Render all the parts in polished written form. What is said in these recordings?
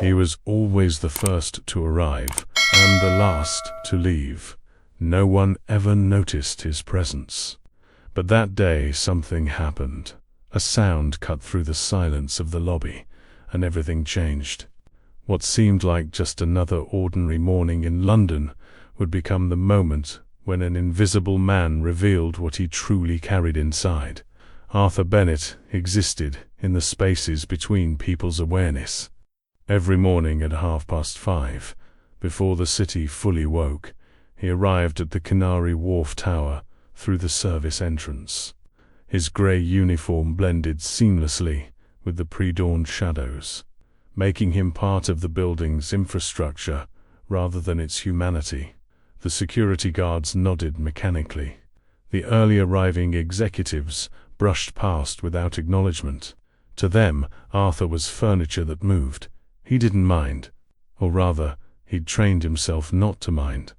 He was always the first to arrive and the last to leave. No one ever noticed his presence. But that day something happened. A sound cut through the silence of the lobby, and everything changed. What seemed like just another ordinary morning in London would become the moment when an invisible man revealed what he truly carried inside. Arthur Bennett existed in the spaces between people's awareness. Every morning at 5:30, before the city fully woke, he arrived at the Canary Wharf Tower through the service entrance. His grey uniform blended seamlessly with the pre-dawn shadows, making him part of the building's infrastructure rather than its humanity. The security guards nodded mechanically. The early arriving executives brushed past without acknowledgement. To them, Arthur was furniture that moved. He didn't mind. Or rather, he'd trained himself not to mind.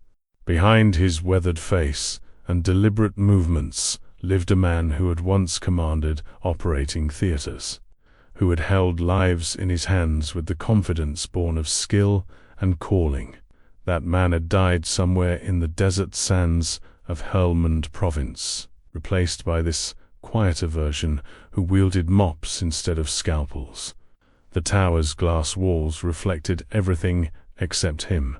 Behind his weathered face and deliberate movements lived a man who had once commanded operating theaters, who had held lives in his hands with the confidence born of skill and calling. That man had died somewhere in the desert sands of Helmand province, replaced by this quieter version who wielded mops instead of scalpels. The tower's glass walls reflected everything except him.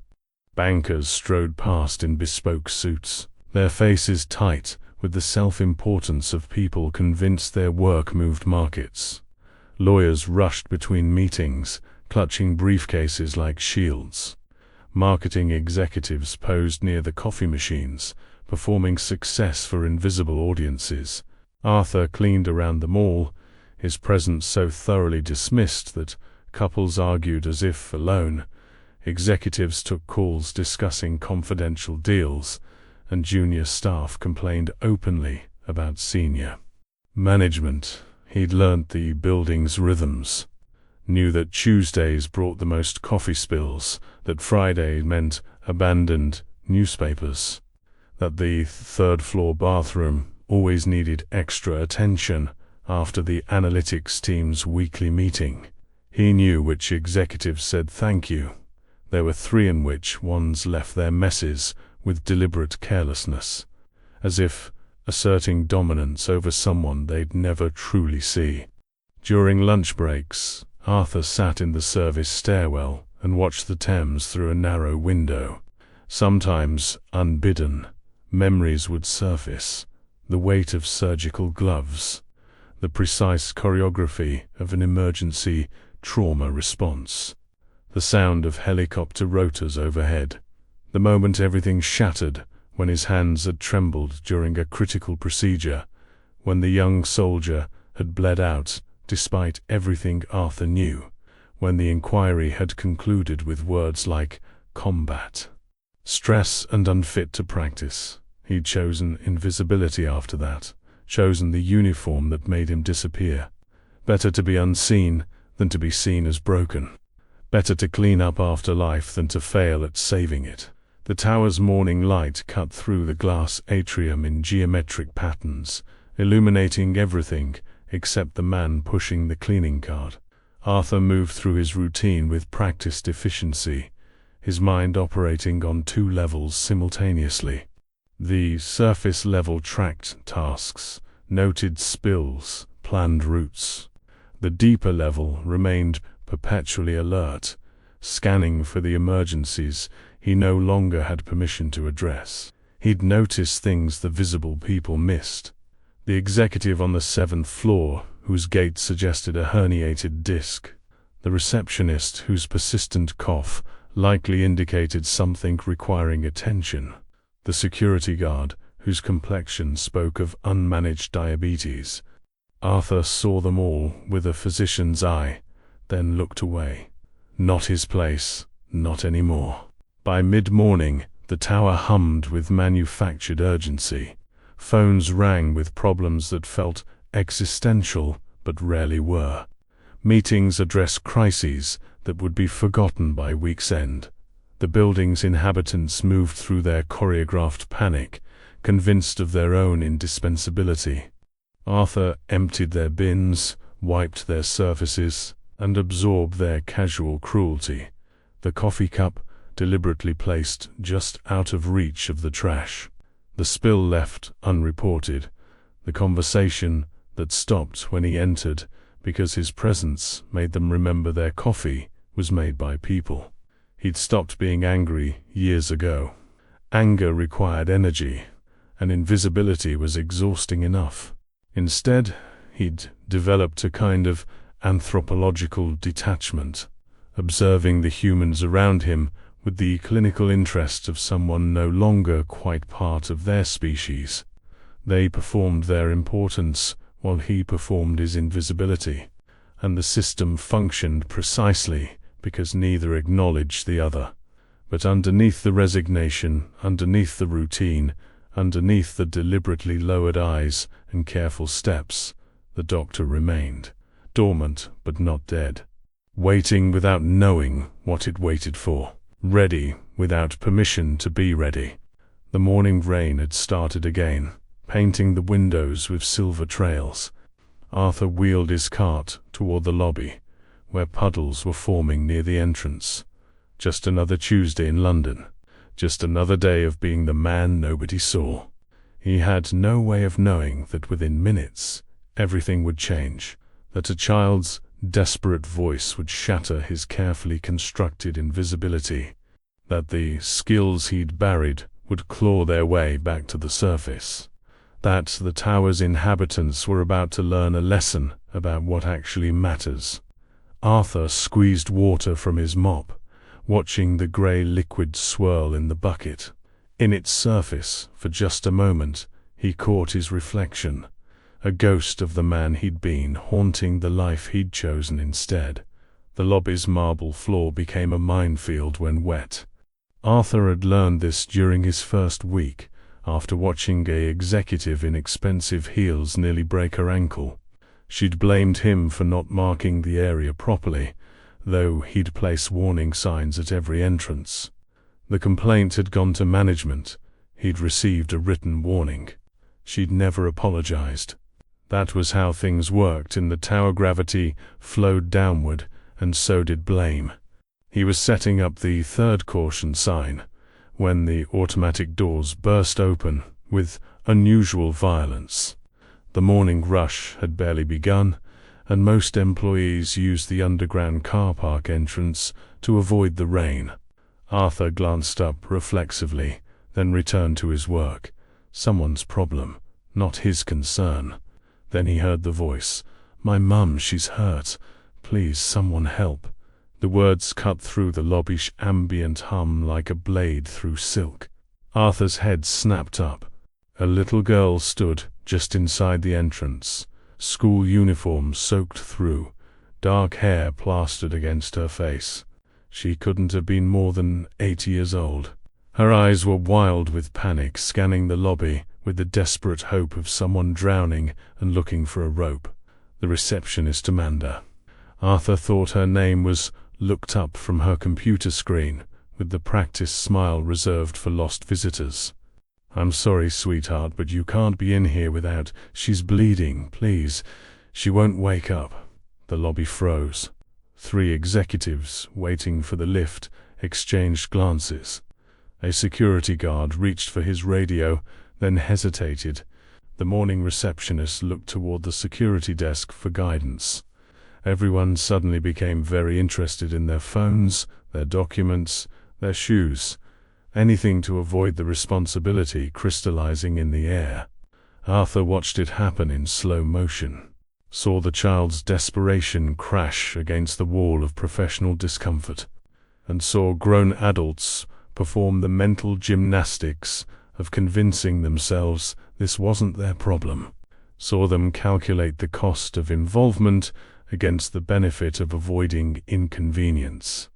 Bankers strode past in bespoke suits, their faces tight with the self-importance of people convinced their work moved markets. Lawyers rushed between meetings, clutching briefcases like shields. Marketing executives posed near the coffee machines, performing success for invisible audiences. Arthur cleaned around them all, his presence so thoroughly dismissed that couples argued as if alone. Executives took calls discussing confidential deals, and junior staff complained openly about senior management. He'd learnt the building's rhythms, knew that Tuesdays brought the most coffee spills, that Friday meant abandoned newspapers, that the third-floor bathroom always needed extra attention after the analytics team's weekly meeting. He knew which executives said thank you. There were 3 in which ones left their messes with deliberate carelessness, as if asserting dominance over someone they'd never truly see. During lunch breaks, Arthur sat in the service stairwell and watched the Thames through a narrow window. Sometimes, unbidden, memories would surface, the weight of surgical gloves, the precise choreography of an emergency trauma response, the sound of helicopter rotors overhead, the moment everything shattered when his hands had trembled during a critical procedure, when the young soldier had bled out despite everything Arthur knew, when the inquiry had concluded with words like combat, stress and unfit to practice. He'd chosen invisibility after that, chosen the uniform that made him disappear. Better to be unseen than to be seen as broken. Better to clean up after life than to fail at saving it. The tower's morning light cut through the glass atrium in geometric patterns, illuminating everything except the man pushing the cleaning cart. Arthur moved through his routine with practiced efficiency, his mind operating on 2 levels simultaneously. The surface level tracked tasks, noted spills, planned routes. The deeper level remained perpetually alert, scanning for the emergencies he no longer had permission to address. He'd noticed things the visible people missed. The executive on the 7th floor, whose gait suggested a herniated disc. The receptionist, whose persistent cough likely indicated something requiring attention. The security guard, whose complexion spoke of unmanaged diabetes. Arthur saw them all with a physician's eye, then looked away. Not his place, not anymore. By mid-morning, the tower hummed with manufactured urgency. Phones rang with problems that felt existential but rarely were. Meetings addressed crises that would be forgotten by week's end. The building's inhabitants moved through their choreographed panic, convinced of their own indispensability. Arthur emptied their bins, wiped their surfaces, and absorb their casual cruelty. The coffee cup, deliberately placed just out of reach of the trash. The spill left unreported. The conversation that stopped when he entered because his presence made them remember their coffee was made by people. He'd stopped being angry years ago. Anger required energy, and invisibility was exhausting enough. Instead, he'd developed a kind of anthropological detachment, observing the humans around him with the clinical interest of someone no longer quite part of their species. They performed their importance while he performed his invisibility, and the system functioned precisely because neither acknowledged the other. But underneath the resignation, underneath the routine, underneath the deliberately lowered eyes and careful steps, the doctor remained, dormant but not dead, waiting without knowing what it waited for, ready without permission to be ready. The morning rain had started again, painting the windows with silver trails. Arthur wheeled his cart toward the lobby, where puddles were forming near the entrance. Just another Tuesday in London. Just another day of being the man nobody saw. He had no way of knowing that within minutes everything would change, that a child's desperate voice would shatter his carefully constructed invisibility, that the skills he'd buried would claw their way back to the surface, that the tower's inhabitants were about to learn a lesson about what actually matters. Arthur squeezed water from his mop, watching the grey liquid swirl in the bucket. In its surface, for just a moment, he caught his reflection, a ghost of the man he'd been, haunting the life he'd chosen instead. The lobby's marble floor became a minefield when wet. Arthur had learned this during his first week, after watching an executive in expensive heels nearly break her ankle. She'd blamed him for not marking the area properly, though he'd place warning signs at every entrance. The complaint had gone to management. He'd received a written warning. She'd never apologized. That was how things worked in the tower. Gravity flowed downward, and so did blame. He was setting up the third caution sign when the automatic doors burst open with unusual violence. The morning rush had barely begun, and most employees used the underground car park entrance to avoid the rain. Arthur glanced up reflexively, then returned to his work. Someone's problem, not his concern. Then he heard the voice. "My mum, she's hurt. Please, someone help." The words cut through the lobby's ambient hum like a blade through silk. Arthur's head snapped up. A little girl stood just inside the entrance, school uniform soaked through, dark hair plastered against her face. She couldn't have been more than 8 years old. Her eyes were wild with panic, scanning the lobby with the desperate hope of someone drowning and looking for a rope. The receptionist, Amanda. Arthur thought her name was looked up from her computer screen, with the practiced smile reserved for lost visitors. "I'm sorry, sweetheart, but you can't be in here without. She's bleeding, please. She won't wake up." The lobby froze. 3 executives, waiting for the lift, exchanged glances. A security guard reached for his radio, then hesitated. The morning receptionist looked toward the security desk for guidance. Everyone suddenly became very interested in their phones, their documents, their shoes. Anything to avoid the responsibility crystallizing in the air. Arthur watched it happen in slow motion, saw the child's desperation crash against the wall of professional discomfort, and saw grown adults perform the mental gymnastics of convincing themselves this wasn't their problem. Saw them calculate the cost of involvement against the benefit of avoiding inconvenience.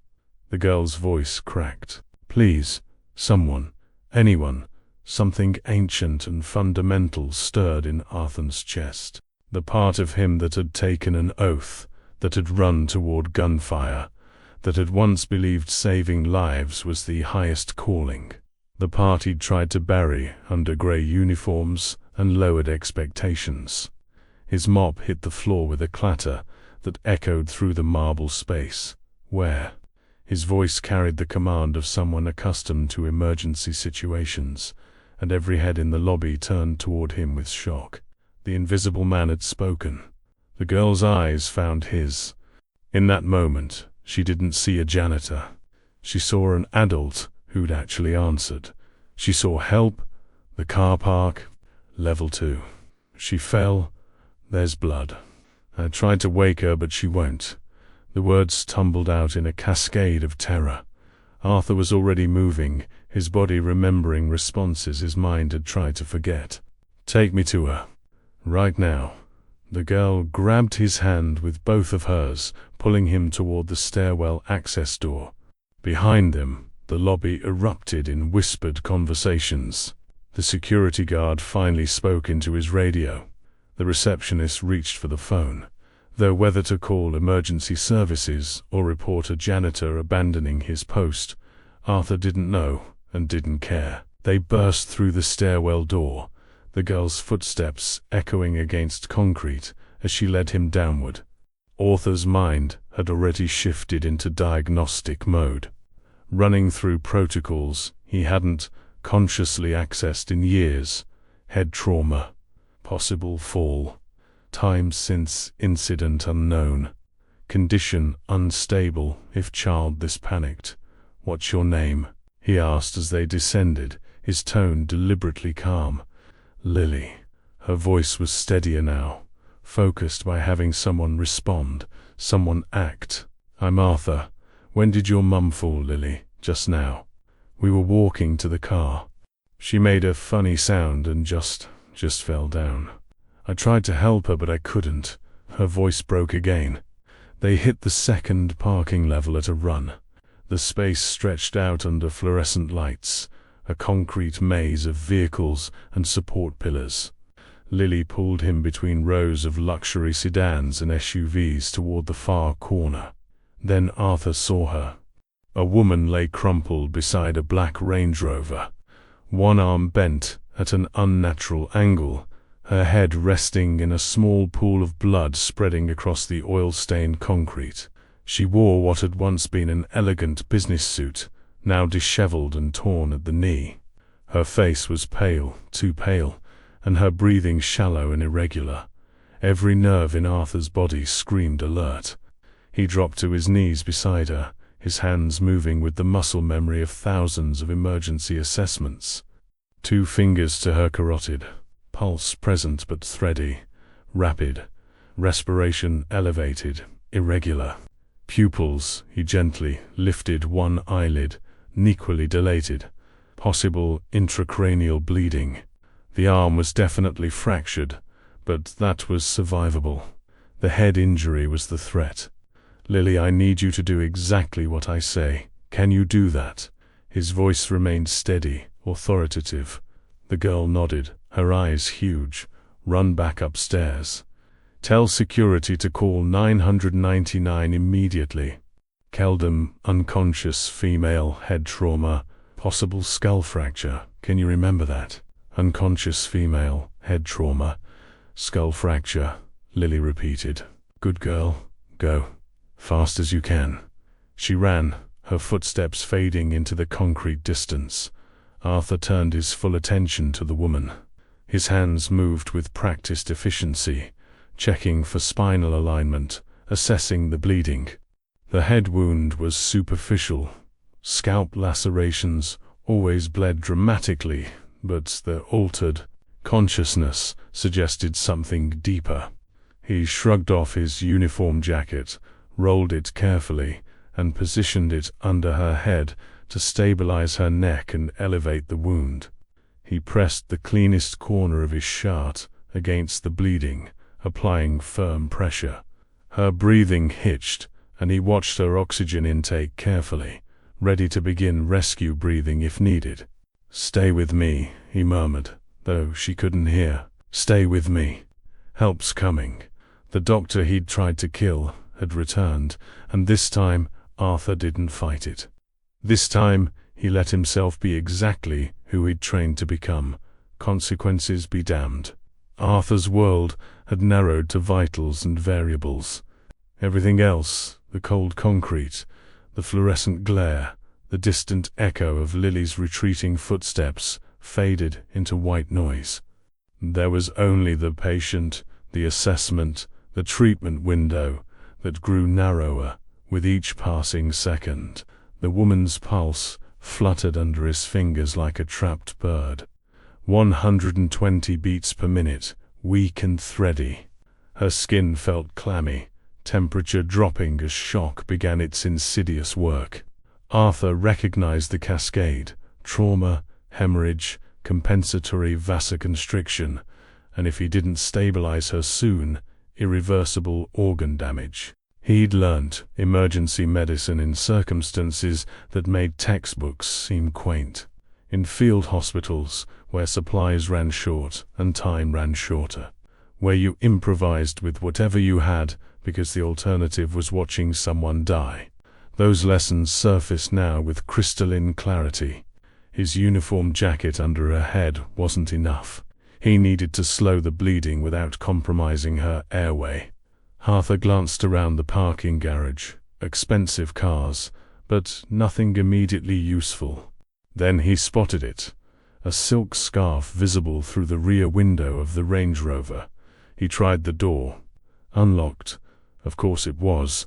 The girl's voice cracked. "Please, someone, anyone." Something ancient and fundamental stirred in Arthur's chest. The part of him that had taken an oath, that had run toward gunfire, that had once believed saving lives was the highest calling. The part he'd tried to bury under grey uniforms and lowered expectations. His mop hit the floor with a clatter, that echoed through the marble space. "Where?" His voice carried the command of someone accustomed to emergency situations, and every head in the lobby turned toward him with shock. The invisible man had spoken. The girl's eyes found his. In that moment, she didn't see a janitor. She saw an adult who'd actually answered. She saw help, the car park, level 2. She fell. "There's blood." I tried to wake her, but she won't. The words tumbled out in a cascade of terror. Arthur was already moving, his body remembering responses his mind had tried to forget. "Take me to her. Right now." The girl grabbed his hand with both of hers, pulling him toward the stairwell access door. Behind them, the lobby erupted in whispered conversations. The security guard finally spoke into his radio. The receptionist reached for the phone, though whether to call emergency services or report a janitor abandoning his post, Arthur didn't know and didn't care. They burst through the stairwell door, the girl's footsteps echoing against concrete as she led him downward. Arthur's mind had already shifted into diagnostic mode, running through protocols he hadn't consciously accessed in years. Head trauma, possible fall, time since incident unknown, condition unstable if child this panicked. "What's your name?" he asked as they descended, his tone deliberately calm. "Lily." Her voice was steadier now, focused by having someone respond, someone act. "I'm Arthur. When did your mum fall, Lily?" "Just now. We were walking to the car. She made a funny sound and just fell down. I tried to help her, but I couldn't." Her voice broke again. They hit the second parking level at a run. The space stretched out under fluorescent lights, a concrete maze of vehicles and support pillars. Lily pulled him between rows of luxury sedans and SUVs toward the far corner. Then Arthur saw her. A woman lay crumpled beside a black Range Rover, one arm bent at an unnatural angle, her head resting in a small pool of blood spreading across the oil-stained concrete. She wore what had once been an elegant business suit, now disheveled and torn at the knee. Her face was pale, too pale, and her breathing shallow and irregular. Every nerve in Arthur's body screamed alert. He dropped to his knees beside her, his hands moving with the muscle memory of thousands of emergency assessments. 2 fingers to her carotid, pulse present but thready, rapid, respiration elevated, irregular. Pupils, he gently lifted one eyelid, equally dilated. Possible intracranial bleeding. The arm was definitely fractured, but that was survivable. The head injury was the threat. "Lily, I need you to do exactly what I say. Can you do that?" His voice remained steady, authoritative. The girl nodded, her eyes huge. "Run back upstairs. Tell security to call 999 immediately. Keldum, unconscious, female, head trauma, possible skull fracture." "Can you remember that?" "Unconscious female, head trauma, skull fracture," Lily repeated. "Good girl. Go. Fast as you can." She ran, her footsteps fading into the concrete distance. Arthur turned his full attention to the woman. His hands moved with practiced efficiency, checking for spinal alignment, assessing the bleeding. The head wound was superficial. Scalp lacerations always bled dramatically, but the altered consciousness suggested something deeper. He shrugged off his uniform jacket, rolled it carefully, and positioned it under her head to stabilize her neck and elevate the wound. He pressed the cleanest corner of his shirt against the bleeding, applying firm pressure. Her breathing hitched, and he watched her oxygen intake carefully, ready to begin rescue breathing if needed. "Stay with me," he murmured, though she couldn't hear. "Stay with me. Help's coming." The doctor he'd tried to kill had returned, and this time Arthur didn't fight it. This time he let himself be exactly who he'd trained to become. Consequences be damned. Arthur's world had narrowed to vitals and variables. Everything else, the cold concrete, the fluorescent glare, the distant echo of Lily's retreating footsteps, faded into white noise. There was only the patient, the assessment, the treatment window that grew narrower with each passing second. The woman's pulse fluttered under his fingers like a trapped bird. 120 beats per minute, weak and thready. Her skin felt clammy, temperature dropping as shock began its insidious work. Arthur recognized the cascade: trauma, hemorrhage, compensatory vasoconstriction, and if he didn't stabilize her soon, irreversible organ damage. He'd learnt emergency medicine in circumstances that made textbooks seem quaint. In field hospitals, where supplies ran short and time ran shorter. Where you improvised with whatever you had because the alternative was watching someone die. Those lessons surfaced now with crystalline clarity. His uniform jacket under her head wasn't enough. He needed to slow the bleeding without compromising her airway. Arthur glanced around the parking garage. Expensive cars, but nothing immediately useful. Then he spotted it. A silk scarf visible through the rear window of the Range Rover. He tried the door. Unlocked. Of course it was.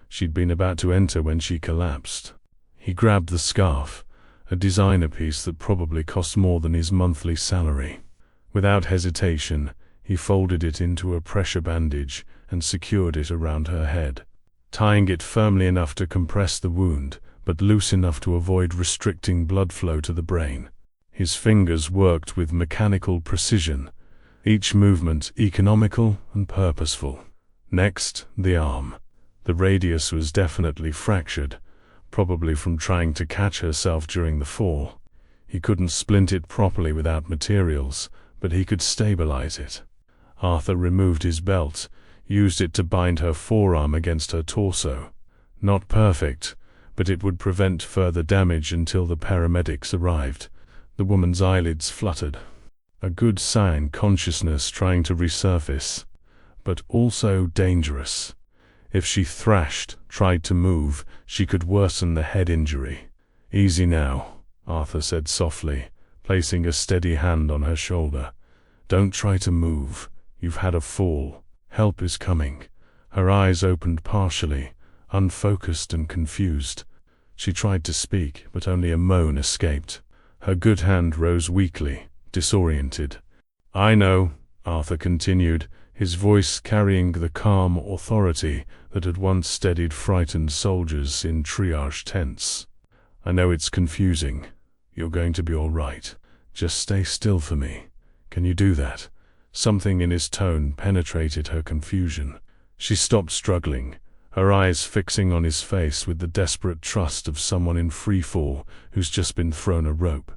She'd been about to enter when she collapsed. He grabbed the scarf, a designer piece that probably cost more than his monthly salary. Without hesitation, he folded it into a pressure bandage and secured it around her head, tying it firmly enough to compress the wound, but loose enough to avoid restricting blood flow to the brain. His fingers worked with mechanical precision, each movement economical and purposeful. Next, the arm. The radius was definitely fractured, probably from trying to catch herself during the fall. He couldn't splint it properly without materials, but he could stabilize it. Arthur removed his belt, used it to bind her forearm against her torso. Not perfect, but it would prevent further damage until the paramedics arrived. The woman's eyelids fluttered. A good sign, consciousness trying to resurface, but also dangerous. If she thrashed, tried to move, she could worsen the head injury. "Easy now," Arthur said softly, placing a steady hand on her shoulder. "Don't try to move. You've had a fall. Help is coming." Her eyes opened partially, unfocused and confused. She tried to speak, but only a moan escaped. Her good hand rose weakly, disoriented. "I know," Arthur continued, his voice carrying the calm authority that had once steadied frightened soldiers in triage tents. "I know it's confusing. You're going to be all right. Just stay still for me. Can you do that?" Something in his tone penetrated her confusion. She stopped struggling, her eyes fixing on his face with the desperate trust of someone in free fall who's just been thrown a rope.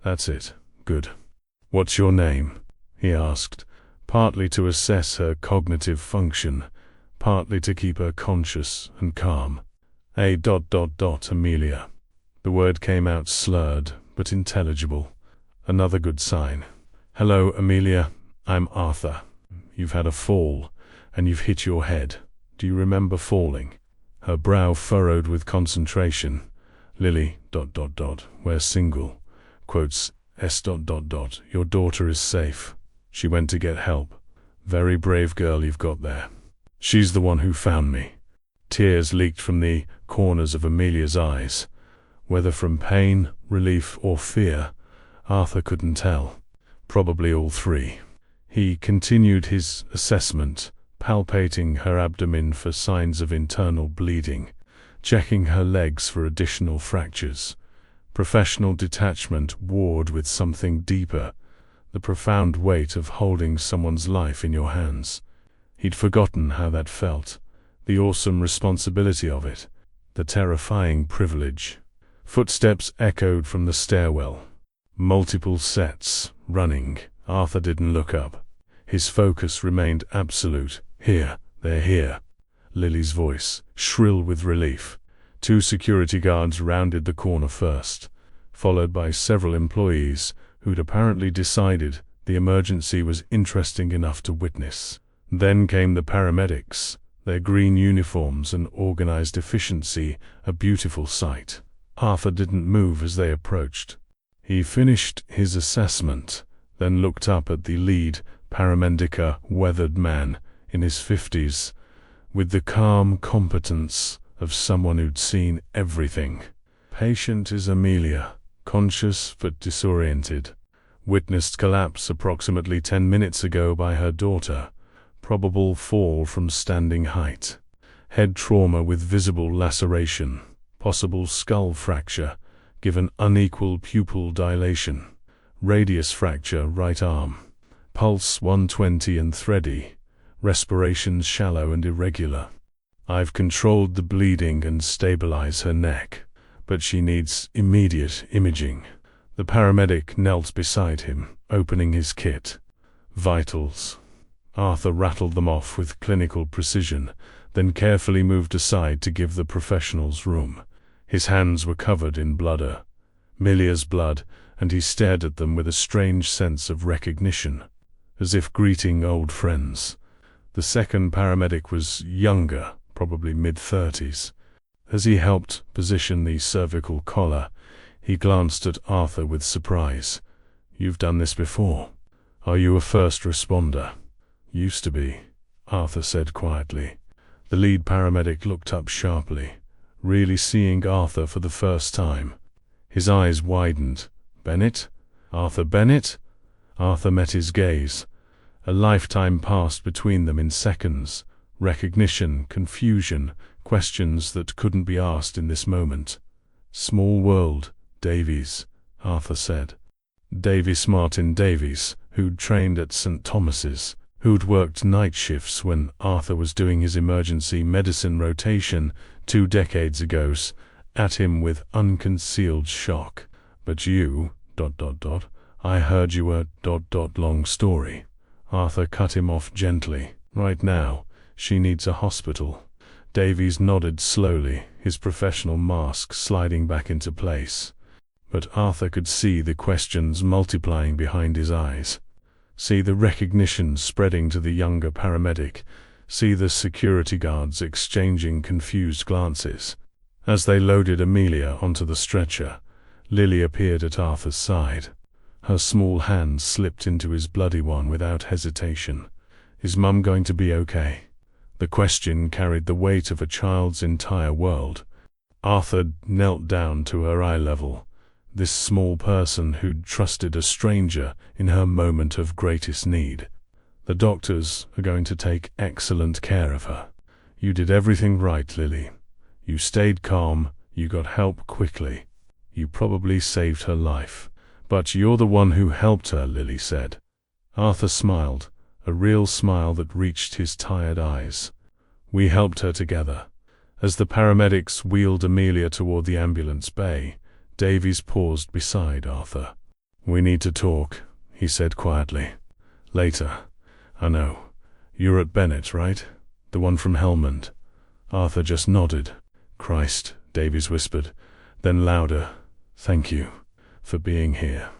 "That's it. Good. What's your name?" he asked, partly to assess her cognitive function, partly to keep her conscious and calm. Amelia. The word came out slurred, but intelligible. Another good sign. "Hello, Amelia. I'm Arthur. You've had a fall, and you've hit your head. Do you remember falling?" Her brow furrowed with concentration. "Lily, we're single. Quotes, S. Your daughter is safe. She went to get help. Very brave girl you've got there. She's the one who found me." Tears leaked from the corners of Amelia's eyes. Whether from pain, relief, or fear, Arthur couldn't tell. Probably all three. He continued his assessment, palpating her abdomen for signs of internal bleeding, checking her legs for additional fractures. Professional detachment warred with something deeper, the profound weight of holding someone's life in your hands. He'd forgotten how that felt, the awesome responsibility of it, the terrifying privilege. Footsteps echoed from the stairwell. Multiple sets, running. Arthur didn't look up. His focus remained absolute. "Here, they're here." Lily's voice, shrill with relief. 2 security guards rounded the corner first, followed by several employees who'd apparently decided the emergency was interesting enough to witness. Then came the paramedics, their green uniforms and organized efficiency a beautiful sight. Arthur didn't move as they approached. He finished his assessment, then looked up at the lead paramedic, a weathered man in his 50s, with the calm competence of someone who'd seen everything. Patient is Amelia, conscious but disoriented. Witnessed collapse approximately 10 minutes ago by her daughter. Probable fall from standing height. Head trauma with visible laceration. Possible skull fracture, given unequal pupil dilation. Radius fracture right arm. Pulse 120 and thready. Respirations shallow and irregular. I've controlled the bleeding and stabilized her neck, but she needs immediate imaging. The paramedic knelt beside him, opening his kit. Vitals. Arthur rattled them off with clinical precision, then carefully moved aside to give the professionals room. His hands were covered in blood, Amelia's blood, and he stared at them with a strange sense of recognition, as if greeting old friends. The second paramedic was younger, probably mid-30s. As he helped position the cervical collar, he glanced at Arthur with surprise. "You've done this before. Are you a first responder?" "Used to be," Arthur said quietly. The lead paramedic looked up sharply, really seeing Arthur for the first time. His eyes widened. "Bennett? Arthur Bennett?" Arthur met his gaze. A lifetime passed between them in seconds. Recognition, confusion, questions that couldn't be asked in this moment. "Small world, Davies," Arthur said. Davies, Martin Davies, who'd trained at St. Thomas's, who'd worked night shifts when Arthur was doing his emergency medicine rotation 2 decades ago, at him with unconcealed shock. "But you, ... I heard you were ... long story." Arthur cut him off gently. "Right now, she needs a hospital." Davies nodded slowly, his professional mask sliding back into place. But Arthur could see the questions multiplying behind his eyes. See the recognition spreading to the younger paramedic. See the security guards exchanging confused glances. As they loaded Amelia onto the stretcher, Lily appeared at Arthur's side. Her small hand slipped into his bloody one without hesitation. "Is Mum going to be okay?" The question carried the weight of a child's entire world. Arthur knelt down to her eye level. This small person who'd trusted a stranger in her moment of greatest need. "The doctors are going to take excellent care of her. You did everything right, Lily. You stayed calm, you got help quickly. You probably saved her life. But you're the one who helped her," Lily said. Arthur smiled, a real smile that reached his tired eyes. "We helped her together." As the paramedics wheeled Amelia toward the ambulance bay, Davies paused beside Arthur. "We need to talk," he said quietly. "Later." "I know. You're at Bennett, right? The one from Helmond?" Arthur just nodded. "Christ," Davies whispered, then louder, "Thank you for being here."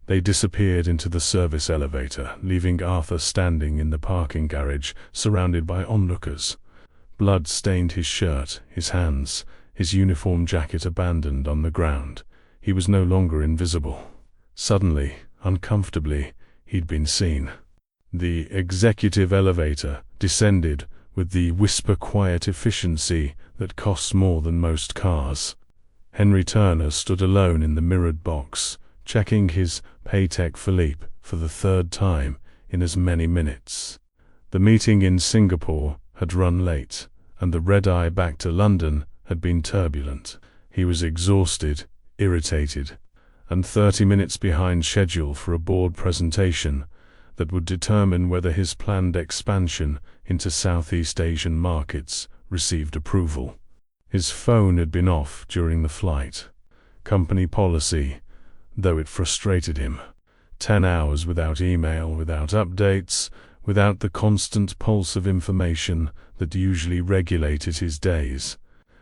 They disappeared into the service elevator, leaving Arthur standing in the parking garage, surrounded by onlookers. Blood stained his shirt, his hands, his uniform jacket abandoned on the ground. He was no longer invisible. Suddenly, uncomfortably, he'd been seen. The executive elevator descended with the whisper-quiet efficiency that costs more than most cars. Henry Turner stood alone in the mirrored box, checking his Patek Philippe for the 3rd time in as many minutes. The meeting in Singapore had run late, and the red-eye back to London had been turbulent. He was exhausted, irritated, and 30 minutes behind schedule for a board presentation that would determine whether his planned expansion into Southeast Asian markets received approval. His phone had been off during the flight. Company policy, though it frustrated him. 10 hours without email, without updates, without the constant pulse of information that usually regulated his days.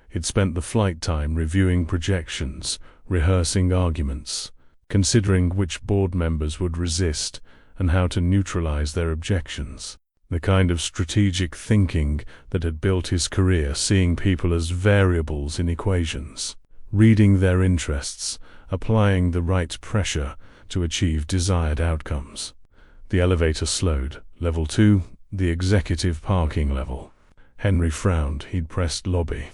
He'd spent the flight time reviewing projections, rehearsing arguments, considering which board members would resist and how to neutralize their objections. the kind of strategic thinking that had built his career, seeing people as variables in equations, reading their interests, applying the right pressure to achieve desired outcomes. The elevator slowed. Level 2, the executive parking level. Henry frowned. He'd pressed lobby.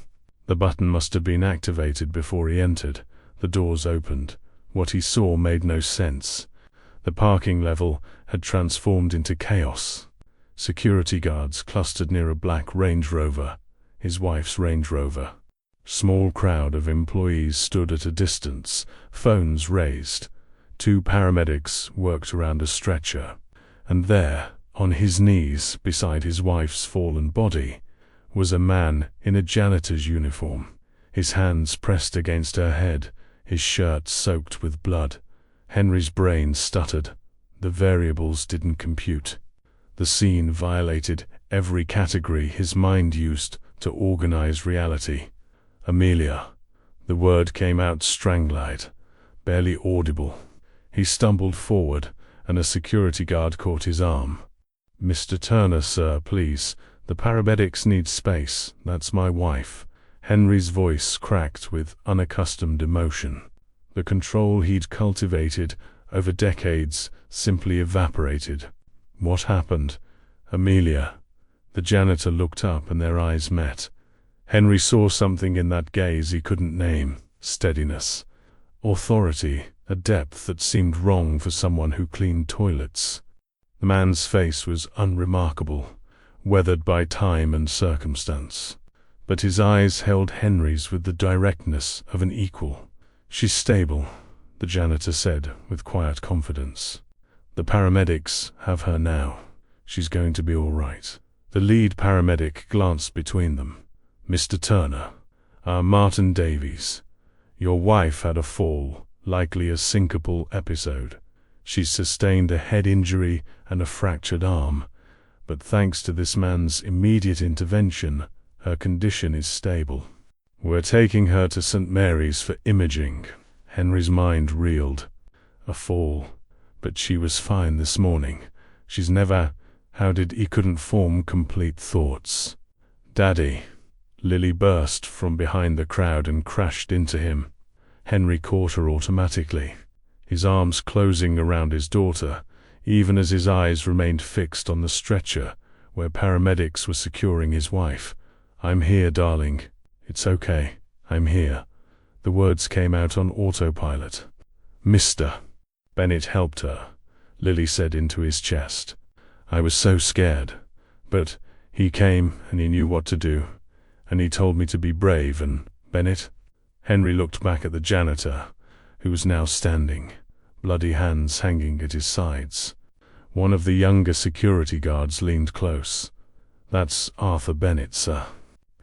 The button must have been activated before he entered. The doors opened. What he saw made no sense. The parking level had transformed into chaos. Security guards clustered near a black Range Rover, his wife's Range Rover. Small crowd of employees stood at a distance, phones raised. 2 paramedics worked around a stretcher. And there, on his knees beside his wife's fallen body, was a man in a janitor's uniform, his hands pressed against her head, his shirt soaked with blood. Henry's brain stuttered. The variables didn't compute. The scene violated every category his mind used to organize reality. Amelia. The word came out strangled, barely audible. He stumbled forward, and a security guard caught his arm. "Mr. Turner, sir, please. The paramedics need space. That's my wife." Henry's voice cracked with unaccustomed emotion. The control he'd cultivated over decades simply evaporated. What happened? "Amelia." The janitor looked up and their eyes met. Henry saw something in that gaze he couldn't name. Steadiness. Authority. A depth that seemed wrong for someone who cleaned toilets. The man's face was unremarkable, weathered by time and circumstance. But his eyes held Henry's with the directness of an equal. "She's stable," the janitor said with quiet confidence. "The paramedics have her now. She's going to be all right." The lead paramedic glanced between them. "Mr. Turner, Martin Davies. Your wife had a fall, likely a syncopal episode. She's sustained a head injury and a fractured arm, but thanks to this man's immediate intervention, her condition is stable. We're taking her to St. Mary's for imaging." Henry's mind reeled. A fall. But she was fine this morning. She's never... He couldn't form complete thoughts. "Daddy." Lily burst from behind the crowd and crashed into him. Henry caught her automatically, his arms closing around his daughter, even as his eyes remained fixed on the stretcher where paramedics were securing his wife. "I'm here, darling. It's okay. I'm here." The words came out on autopilot. "Mr. Bennett helped her," Lily said into his chest. "I was so scared. But he came and he knew what to do. And he told me to be brave and, Bennett." Henry looked back at the janitor, who was now standing, bloody hands hanging at his sides. One of the younger security guards leaned close. "That's Arthur Bennett, sir.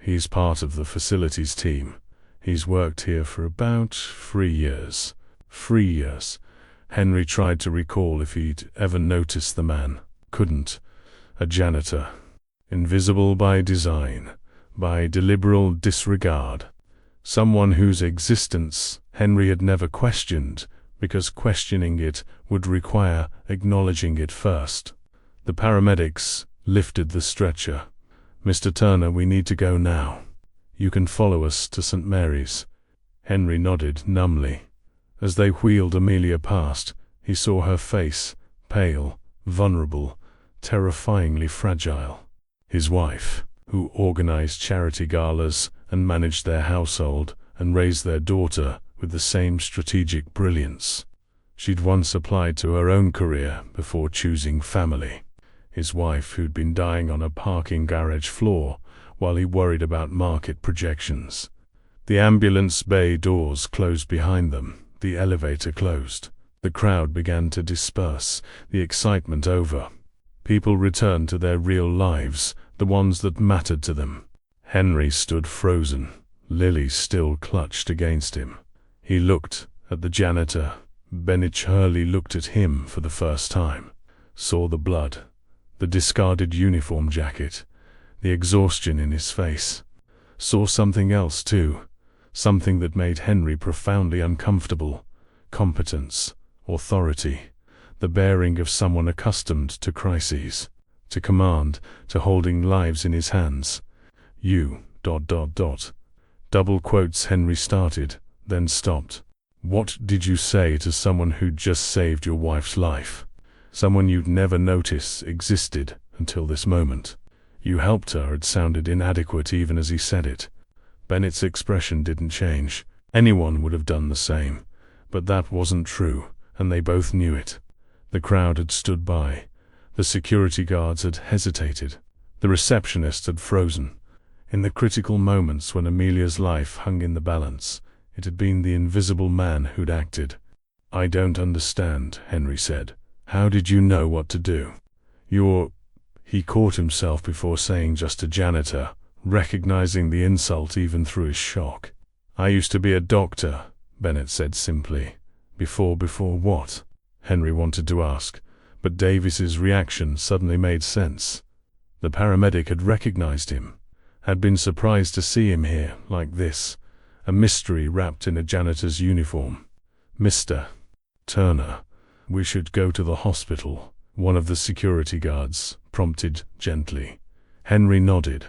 He's part of the facilities team. He's worked here for about 3 years. 3 years. Henry tried to recall if he'd ever noticed the man. Couldn't. A janitor. Invisible by design, by deliberate disregard. Someone whose existence Henry had never questioned, because questioning it would require acknowledging it first. The paramedics lifted the stretcher. "Mr. Turner, we need to go now. You can follow us to St. Mary's." Henry nodded numbly. As they wheeled Amelia past, he saw her face, pale, vulnerable, terrifyingly fragile. His wife, who organized charity galas and managed their household and raised their daughter with the same strategic brilliance. She'd once applied to her own career before choosing family. His wife, who'd been dying on a parking garage floor while he worried about market projections. The ambulance bay doors closed behind them. The elevator closed. The crowd began to disperse, the excitement over. People returned to their real lives, the ones that mattered to them. Henry stood frozen. Lily still clutched against him. He looked at the janitor. Bennett Hurley looked at him for the first time. Saw the blood, the discarded uniform jacket, the exhaustion in his face. Saw something else too, something that made Henry profoundly uncomfortable. Competence, authority, the bearing of someone accustomed to crises. to command, to holding lives in his hands. You, ... Double quotes. Henry started, then stopped. What did you say to someone who'd just saved your wife's life? Someone you'd never noticed existed until this moment. You helped her. It sounded inadequate even as he said it. Bennett's expression didn't change. Anyone would have done the same. But that wasn't true, and they both knew it. The crowd had stood by. The security guards had hesitated. The receptionist had frozen. In the critical moments when Amelia's life hung in the balance, it had been the invisible man who'd acted. I don't understand, Henry said. How did you know what to do? He caught himself before saying just a janitor, recognizing the insult even through his shock. I used to be a doctor, Bennett said simply. Before what? Henry wanted to ask, but Davis's reaction suddenly made sense. The paramedic had recognized him, had been surprised to see him here, like this, a mystery wrapped in a janitor's uniform. Mr. Turner, we should go to the hospital, one of the security guards prompted gently. Henry nodded.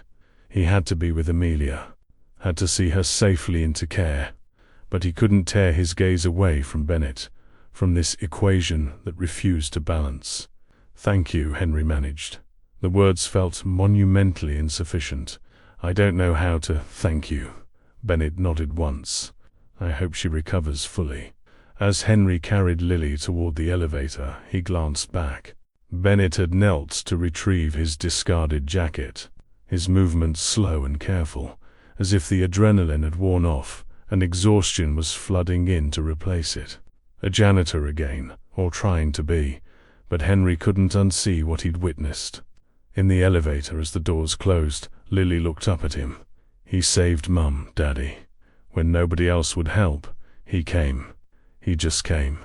He had to be with Amelia, had to see her safely into care, but he couldn't tear his gaze away from Bennett, from this equation that refused to balance. Thank you, Henry managed. The words felt monumentally insufficient. I don't know how to thank you. Bennett nodded once. I hope she recovers fully. As Henry carried Lily toward the elevator, he glanced back. Bennett had knelt to retrieve his discarded jacket, his movements slow and careful, as if the adrenaline had worn off and exhaustion was flooding in to replace it. A janitor again, or trying to be, but Henry couldn't unsee what he'd witnessed. In the elevator, as the doors closed, Lily looked up at him. He saved Mum, Daddy. When nobody else would help, he came. He just came.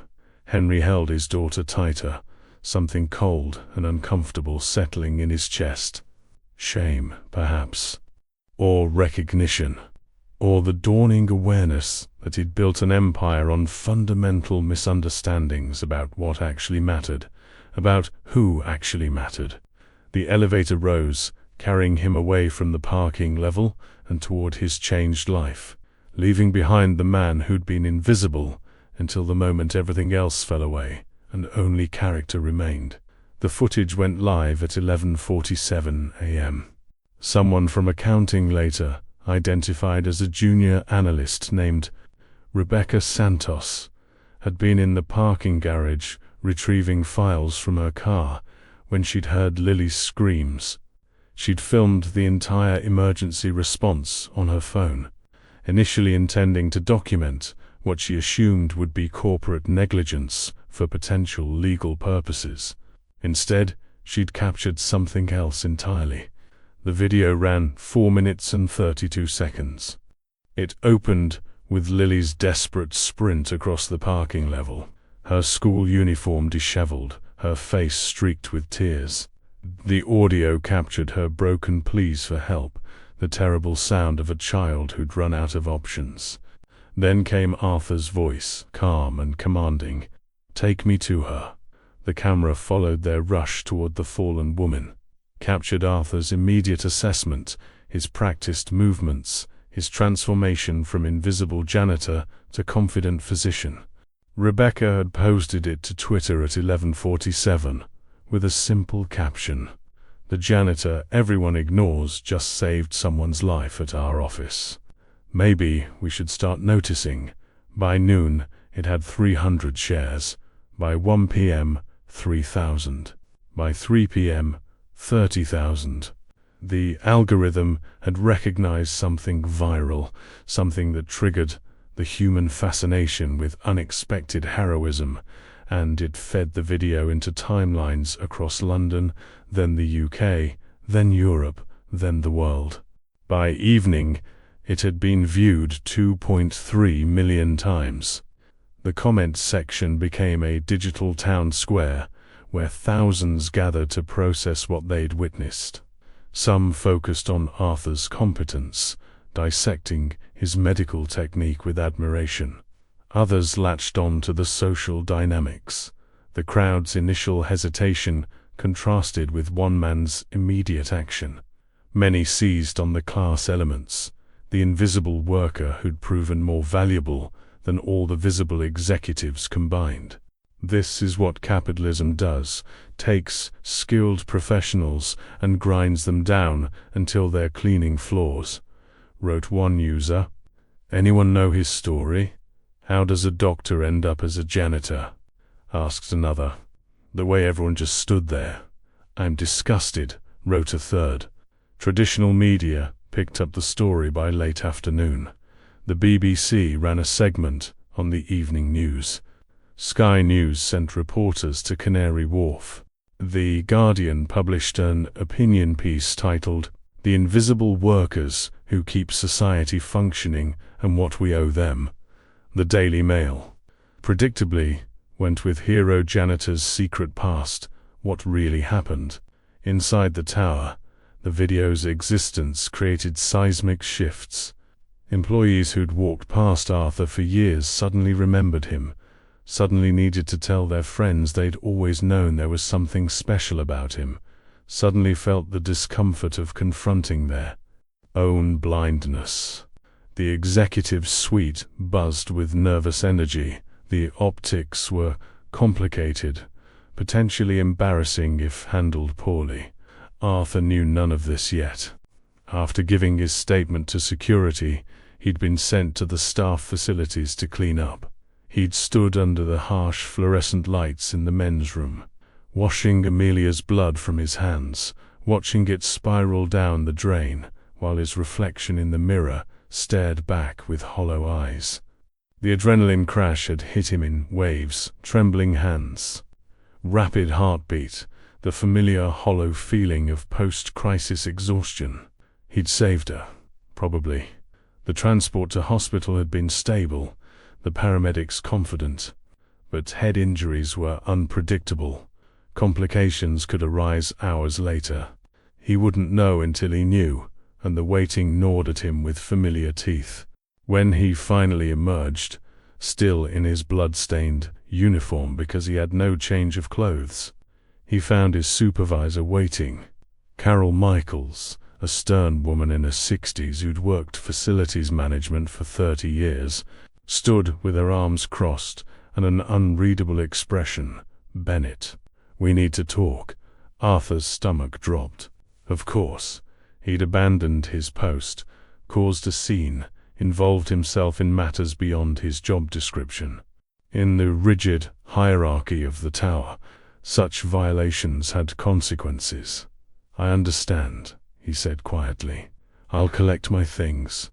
Henry held his daughter tighter, something cold and uncomfortable settling in his chest. Shame, perhaps. Or recognition. Or the dawning awareness that he'd built an empire on fundamental misunderstandings about what actually mattered, about who actually mattered. The elevator rose, carrying him away from the parking level and toward his changed life, leaving behind the man who'd been invisible until the moment everything else fell away and only character remained. The footage went live at 11:47 a.m. Someone from accounting later identified as a junior analyst named Rebecca Santos had been in the parking garage retrieving files from her car when she'd heard Lily's screams. She'd filmed the entire emergency response on her phone, initially intending to document what she assumed would be corporate negligence for potential legal purposes. Instead, she'd captured something else entirely. The video ran 4 minutes and 32 seconds. It opened with Lily's desperate sprint across the parking level, her school uniform disheveled, her face streaked with tears. The audio captured her broken pleas for help, the terrible sound of a child who'd run out of options. Then came Arthur's voice, calm and commanding. Take me to her. The camera followed their rush toward the fallen woman, captured Arthur's immediate assessment, his practiced movements, his transformation from invisible janitor to confident physician. Rebecca had posted it to Twitter at 11:47, with a simple caption. The janitor everyone ignores just saved someone's life at our office. Maybe we should start noticing. By noon, it had 300 shares. By 1 p.m., 3,000. By 3 p.m., 30,000. The algorithm had recognized something viral, something that triggered the human fascination with unexpected heroism, and it fed the video into timelines across London, then the UK, then Europe, then the world. By evening, it had been viewed 2.3 million times. The comment section became a digital town square, where thousands gathered to process what they'd witnessed. Some focused on Arthur's competence, dissecting his medical technique with admiration. Others latched on to the social dynamics, the crowd's initial hesitation contrasted with one man's immediate action. Many seized on the class elements, the invisible worker who'd proven more valuable than all the visible executives combined. This is what capitalism does, takes skilled professionals and grinds them down until they're cleaning floors, wrote one user. Anyone know his story? How does a doctor end up as a janitor? Asked another. The way everyone just stood there. I'm disgusted, wrote a third. Traditional media picked up the story by late afternoon. The BBC ran a segment on the evening news. Sky News sent reporters to Canary Wharf. The Guardian published an opinion piece titled, "The Invisible Workers Who Keep Society Functioning and What We Owe Them." The Daily Mail, predictably, went with hero janitor's secret past, what really happened. Inside the tower, the video's existence created seismic shifts. Employees who'd walked past Arthur for years suddenly remembered him, suddenly needed to tell their friends they'd always known there was something special about him, suddenly felt the discomfort of confronting their own blindness. The executive suite buzzed with nervous energy. The optics were complicated, potentially embarrassing if handled poorly. Arthur knew none of this yet. After giving his statement to security, he'd been sent to the staff facilities to clean up. He'd stood under the harsh fluorescent lights in the men's room, washing Amelia's blood from his hands, watching it spiral down the drain, while his reflection in the mirror stared back with hollow eyes. The adrenaline crash had hit him in waves, trembling hands, rapid heartbeat, the familiar hollow feeling of post-crisis exhaustion. He'd saved her, probably. The transport to hospital had been stable, the paramedics confident, but head injuries were unpredictable. Complications could arise hours later. He wouldn't know until he knew, and the waiting gnawed at him with familiar teeth. When he finally emerged, still in his blood-stained uniform because he had no change of clothes, he found his supervisor waiting. Carol Michaels, a stern woman in her 60s who'd worked facilities management for 30 years, stood with her arms crossed and an unreadable expression. "Bennett, we need to talk." Arthur's stomach dropped. Of course. He'd abandoned his post, caused a scene, involved himself in matters beyond his job description. In the rigid hierarchy of the tower, such violations had consequences. "I understand," he said quietly. "I'll collect my things."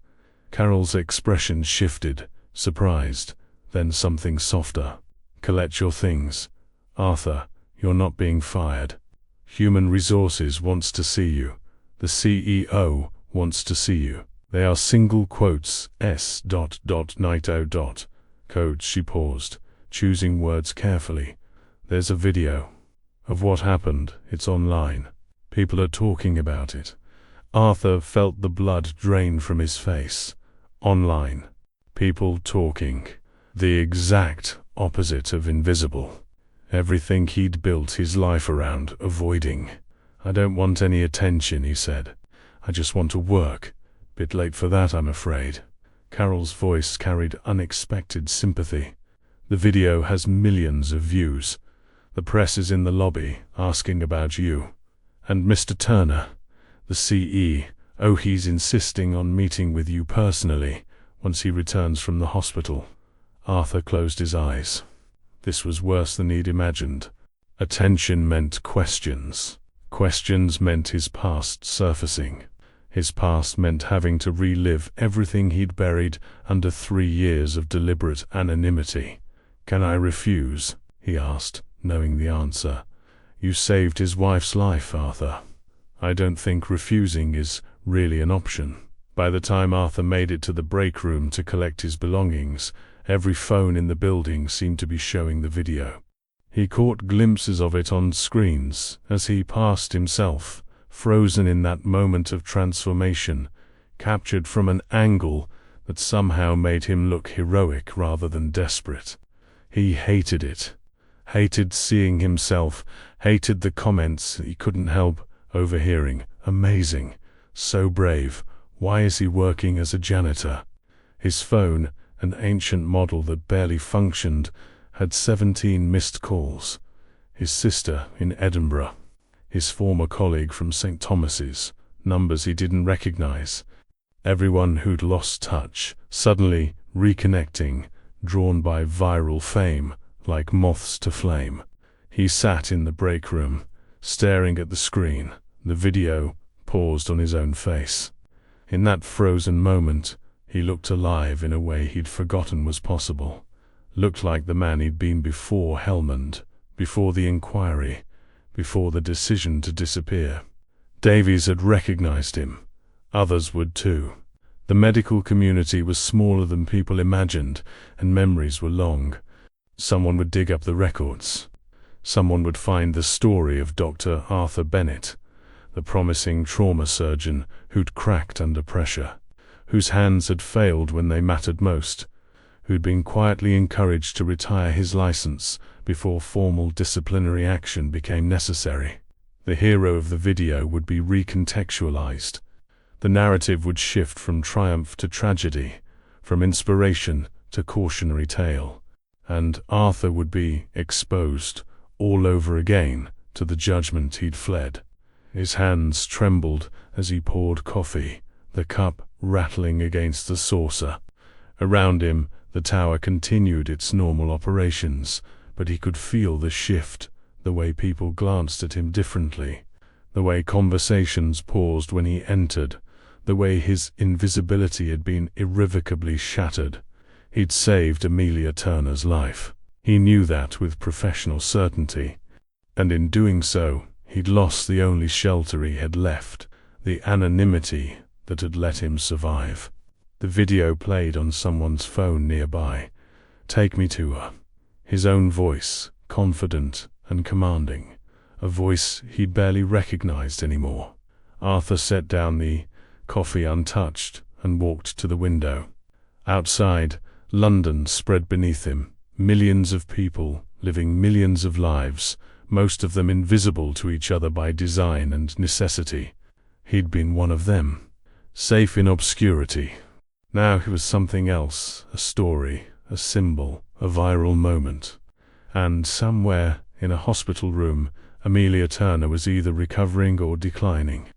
Carol's expression shifted, surprised, then something softer. "Collect your things. Arthur, you're not being fired. Human Resources wants to see you. The CEO wants to see you. They are single quotes S.Night. Codes." She paused, choosing words carefully. "There's a video of what happened. It's online. People are talking about it." Arthur felt the blood drain from his face. Online. People talking. The exact opposite of invisible. Everything he'd built his life around avoiding. "I don't want any attention," he said. "I just want to work. Bit late for that, I'm afraid." Carol's voice carried unexpected sympathy. "The video has millions of views. The press is in the lobby, asking about you. And Mr. Turner, the CEO, he's insisting on meeting with you personally once he returns from the hospital." Arthur closed his eyes. This was worse than he'd imagined. Attention meant questions. Questions meant his past surfacing. His past meant having to relive everything he'd buried under 3 years of deliberate anonymity. "Can I refuse?" he asked, knowing the answer. "You saved his wife's life, Arthur." "I don't think refusing is really an option." By the time Arthur made it to the break room to collect his belongings, every phone in the building seemed to be showing the video. He caught glimpses of it on screens as he passed himself, frozen in that moment of transformation, captured from an angle that somehow made him look heroic rather than desperate. He hated it. hated seeing himself, hated the comments he couldn't help overhearing. Amazing. So brave. Why is he working as a janitor? His phone, an ancient model that barely functioned, had 17 missed calls. His sister in Edinburgh. His former colleague from St. Thomas's. Numbers he didn't recognize. Everyone who'd lost touch, suddenly reconnecting, drawn by viral fame, like moths to flame. He sat in the break room, staring at the screen, the video paused on his own face. In that frozen moment, he looked alive in a way he'd forgotten was possible. Looked like the man he'd been before Helmond, before the inquiry, before the decision to disappear. Davies had recognized him. Others would too. The medical community was smaller than people imagined, and memories were long. Someone would dig up the records. Someone would find the story of Dr. Arthur Bennett, the promising trauma surgeon who'd cracked under pressure, whose hands had failed when they mattered most, who'd been quietly encouraged to retire his license before formal disciplinary action became necessary. The hero of the video would be recontextualized. The narrative would shift from triumph to tragedy, from inspiration to cautionary tale, and Arthur would be exposed all over again to the judgment he'd fled. His hands trembled as he poured coffee, the cup rattling against the saucer. Around him, the tower continued its normal operations, but he could feel the shift, the way people glanced at him differently, the way conversations paused when he entered, the way his invisibility had been irrevocably shattered. He'd saved Amelia Turner's life. He knew that with professional certainty, and in doing so, he'd lost the only shelter he had left, the anonymity that had let him survive. The video played on someone's phone nearby. "Take me to her." His own voice, confident and commanding, a voice he barely recognized anymore. Arthur set down the coffee untouched and walked to the window. Outside, London spread beneath him, millions of people living millions of lives, most of them invisible to each other by design and necessity. He'd been one of them, safe in obscurity. Now he was something else, a story, a symbol, a viral moment. And somewhere, in a hospital room, Amelia Turner was either recovering or declining,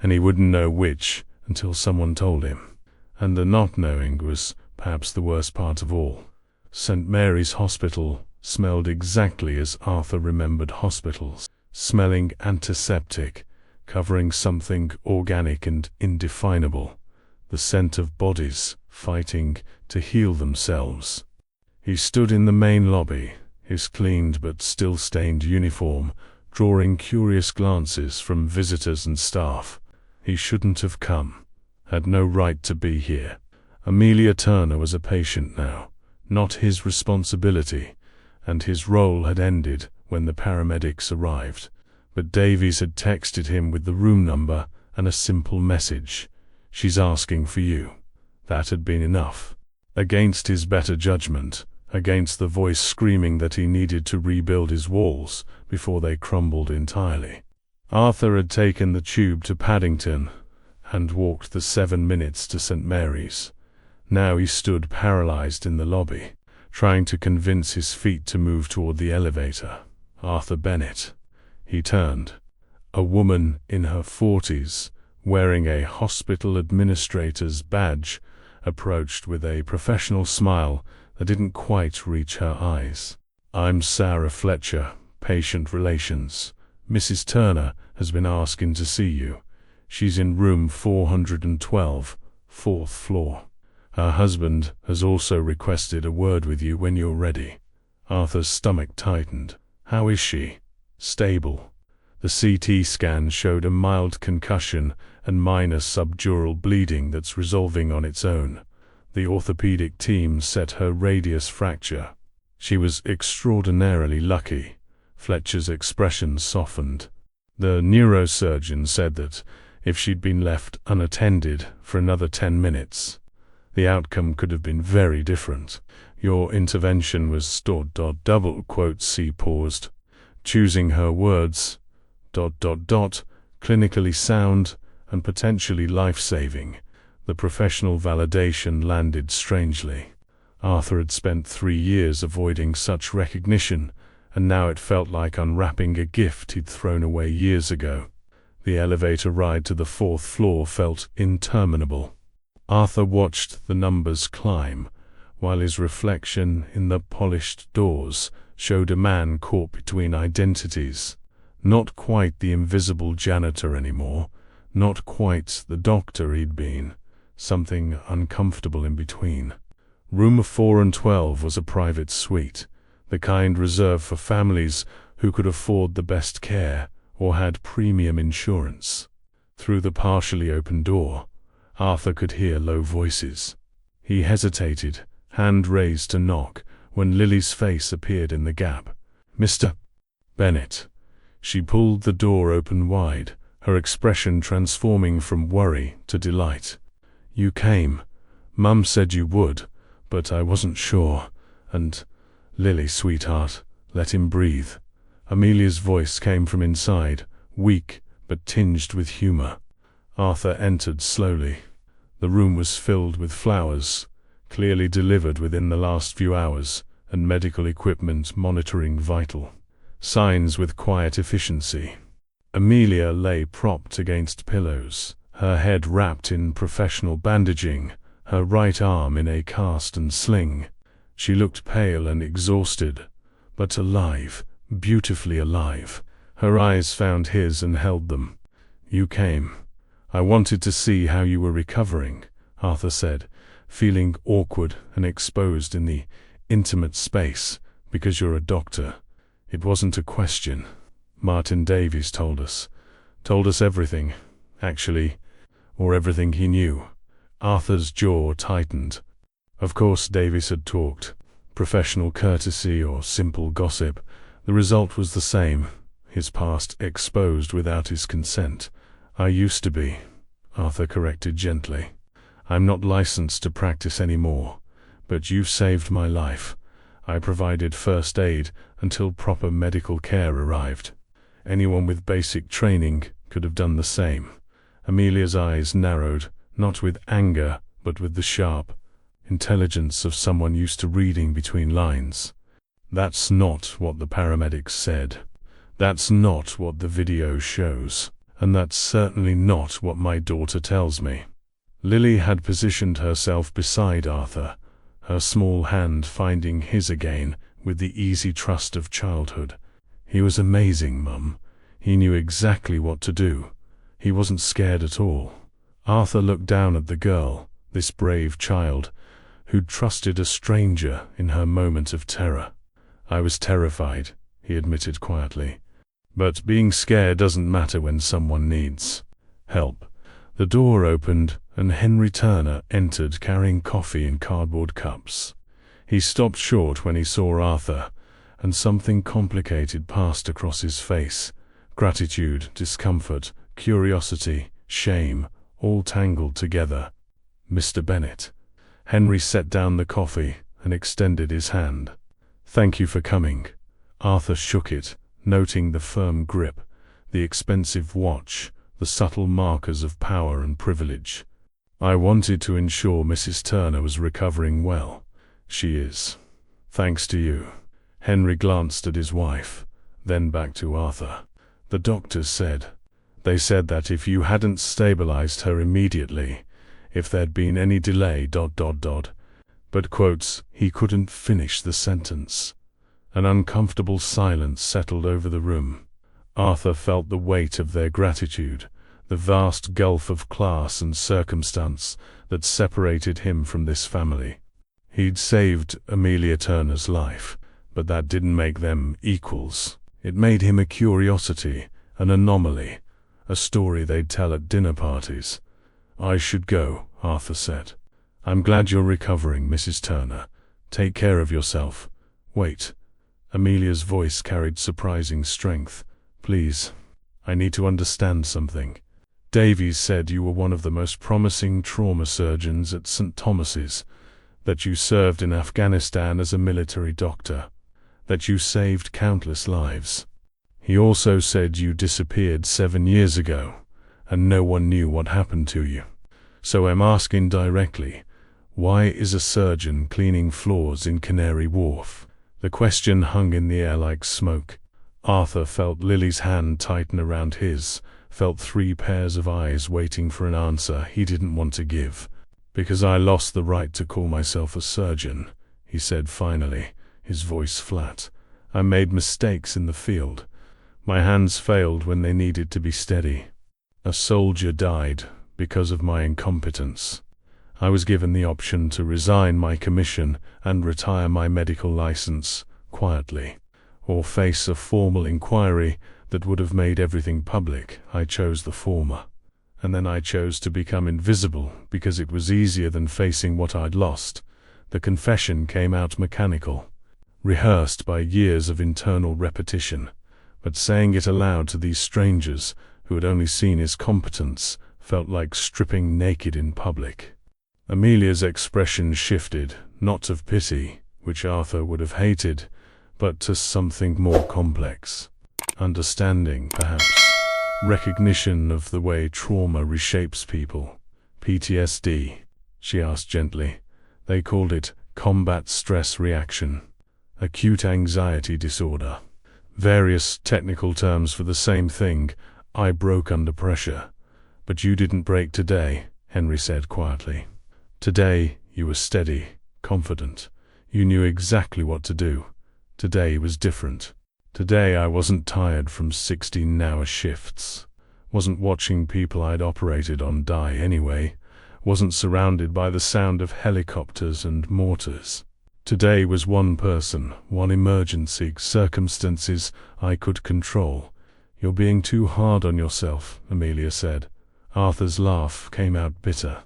and he wouldn't know which until someone told him. And the not knowing was perhaps the worst part of all. St. Mary's Hospital smelled exactly as Arthur remembered hospitals, smelling antiseptic, covering something organic and indefinable, the scent of bodies fighting to heal themselves. He stood in the main lobby, his cleaned but still stained uniform, drawing curious glances from visitors and staff. He shouldn't have come, had no right to be here. Amelia Turner was a patient now, not his responsibility, and his role had ended when the paramedics arrived. But Davies had texted him with the room number and a simple message: "She's asking for you." That had been enough. Against his better judgment, against the voice screaming that he needed to rebuild his walls before they crumbled entirely. Arthur had taken the tube to Paddington and walked the 7 minutes to St. Mary's. Now he stood paralyzed in the lobby, trying to convince his feet to move toward the elevator. Arthur Bennett. He turned. A woman in her 40s, wearing a hospital administrator's badge, approached with a professional smile that didn't quite reach her eyes. "I'm Sarah Fletcher, patient relations. Mrs. Turner has been asking to see you. She's in room 412, 4th floor. Her husband has also requested a word with you when you're ready." Arthur's stomach tightened. "How is she?" "Stable." The CT scan showed a mild concussion and minor subdural bleeding that's resolving on its own. The orthopedic team set her radius fracture. She was extraordinarily lucky. Fletcher's expression softened. The neurosurgeon said that if she'd been left unattended for another 10 minutes, the outcome could have been very different. Your intervention was double quotes. She paused, choosing her words, clinically sound and potentially life-saving. The professional validation landed strangely. Arthur had spent 3 years avoiding such recognition, and now it felt like unwrapping a gift he'd thrown away years ago. The elevator ride to the 4th floor felt interminable. Arthur watched the numbers climb, while his reflection in the polished doors showed a man caught between identities. Not quite the invisible janitor anymore, not quite the doctor he'd been, something uncomfortable in between. Room 412 was a private suite, the kind reserved for families who could afford the best care or had premium insurance. Through the partially open door, Arthur could hear low voices. He hesitated, hand raised to knock, when Lily's face appeared in the gap. "Mr. Bennett." She pulled the door open wide, her expression transforming from worry to delight. "You came. Mum said you would, but I wasn't sure. And, Lily, sweetheart, let him breathe." Amelia's voice came from inside, weak but tinged with humor. Arthur entered slowly. The room was filled with flowers, clearly delivered within the last few hours, and medical equipment monitoring vital signs with quiet efficiency. Amelia lay propped against pillows, her head wrapped in professional bandaging, her right arm in a cast and sling. She looked pale and exhausted, but alive, beautifully alive. Her eyes found his and held them. "You came. I wanted to see how you were recovering," Arthur said, feeling awkward and exposed in the intimate space. "Because you're a doctor. It wasn't a question. Martin Davies told us everything, actually, or everything he knew." Arthur's jaw tightened. Of course Davies had talked. Professional courtesy or simple gossip, the result was the same. His past exposed without his consent. "I used to be," Arthur corrected gently. "I'm not licensed to practice anymore, but you've saved my life. I provided first aid until proper medical care arrived. Anyone with basic training could have done the same." Amelia's eyes narrowed, not with anger, but with the sharp intelligence of someone used to reading between lines. "That's not what the paramedics said. That's not what the video shows. And that's certainly not what my daughter tells me." Lily had positioned herself beside Arthur, her small hand finding his again with the easy trust of childhood. "He was amazing, Mum. He knew exactly what to do. He wasn't scared at all." Arthur looked down at the girl, this brave child, who'd trusted a stranger in her moment of terror. "I was terrified," he admitted quietly. "But being scared doesn't matter when someone needs help." The door opened, and Henry Turner entered carrying coffee in cardboard cups. He stopped short when he saw Arthur, and something complicated passed across his face. Gratitude, discomfort, curiosity, shame, all tangled together. "Mr. Bennett." Henry set down the coffee and extended his hand. "Thank you for coming." Arthur shook it, noting the firm grip, the expensive watch, the subtle markers of power and privilege. "I wanted to ensure Mrs. Turner was recovering well. She is. Thanks to you." Henry glanced at his wife, then back to Arthur. "The doctors said. They said that if you hadn't stabilized her immediately, if there'd been any delay, But he couldn't finish the sentence. An uncomfortable silence settled over the room. Arthur felt the weight of their gratitude, the vast gulf of class and circumstance that separated him from this family. He'd saved Amelia Turner's life, but that didn't make them equals. It made him a curiosity, an anomaly, a story they'd tell at dinner parties. "I should go," Arthur said. "I'm glad you're recovering, Mrs. Turner. Take care of yourself." "Wait." Amelia's voice carried surprising strength. "Please, I need to understand something. Davies said you were one of the most promising trauma surgeons at St. Thomas's, that you served in Afghanistan as a military doctor, that you saved countless lives. He also said you disappeared 7 years ago, and no one knew what happened to you. So I'm asking directly, why is a surgeon cleaning floors in Canary Wharf? The question hung in the air like smoke. Arthur felt Lily's hand tighten around his, felt 3 pairs of eyes waiting for an answer he didn't want to give. Because I lost the right to call myself a surgeon, he said finally, his voice flat. I made mistakes in the field. My hands failed when they needed to be steady. A soldier died because of my incompetence. I was given the option to resign my commission and retire my medical license quietly, or face a formal inquiry that would have made everything public. I chose the former. And then I chose to become invisible because it was easier than facing what I'd lost. The confession came out mechanical, rehearsed by years of internal repetition, but saying it aloud to these strangers who had only seen his competence felt like stripping naked in public. Amelia's expression shifted, not of pity, which Arthur would have hated, but to something more complex. Understanding, perhaps. Recognition of the way trauma reshapes people. PTSD, she asked gently. They called it combat stress reaction, acute anxiety disorder. Various technical terms for the same thing. I broke under pressure. But you didn't break today, Henry said quietly. Today, you were steady, confident. You knew exactly what to do. Today was different. Today I wasn't tired from 16-hour shifts. Wasn't watching people I'd operated on die anyway. Wasn't surrounded by the sound of helicopters and mortars. Today was one person, one emergency, circumstances I could control. You're being too hard on yourself, Amelia said. Arthur's laugh came out bitter.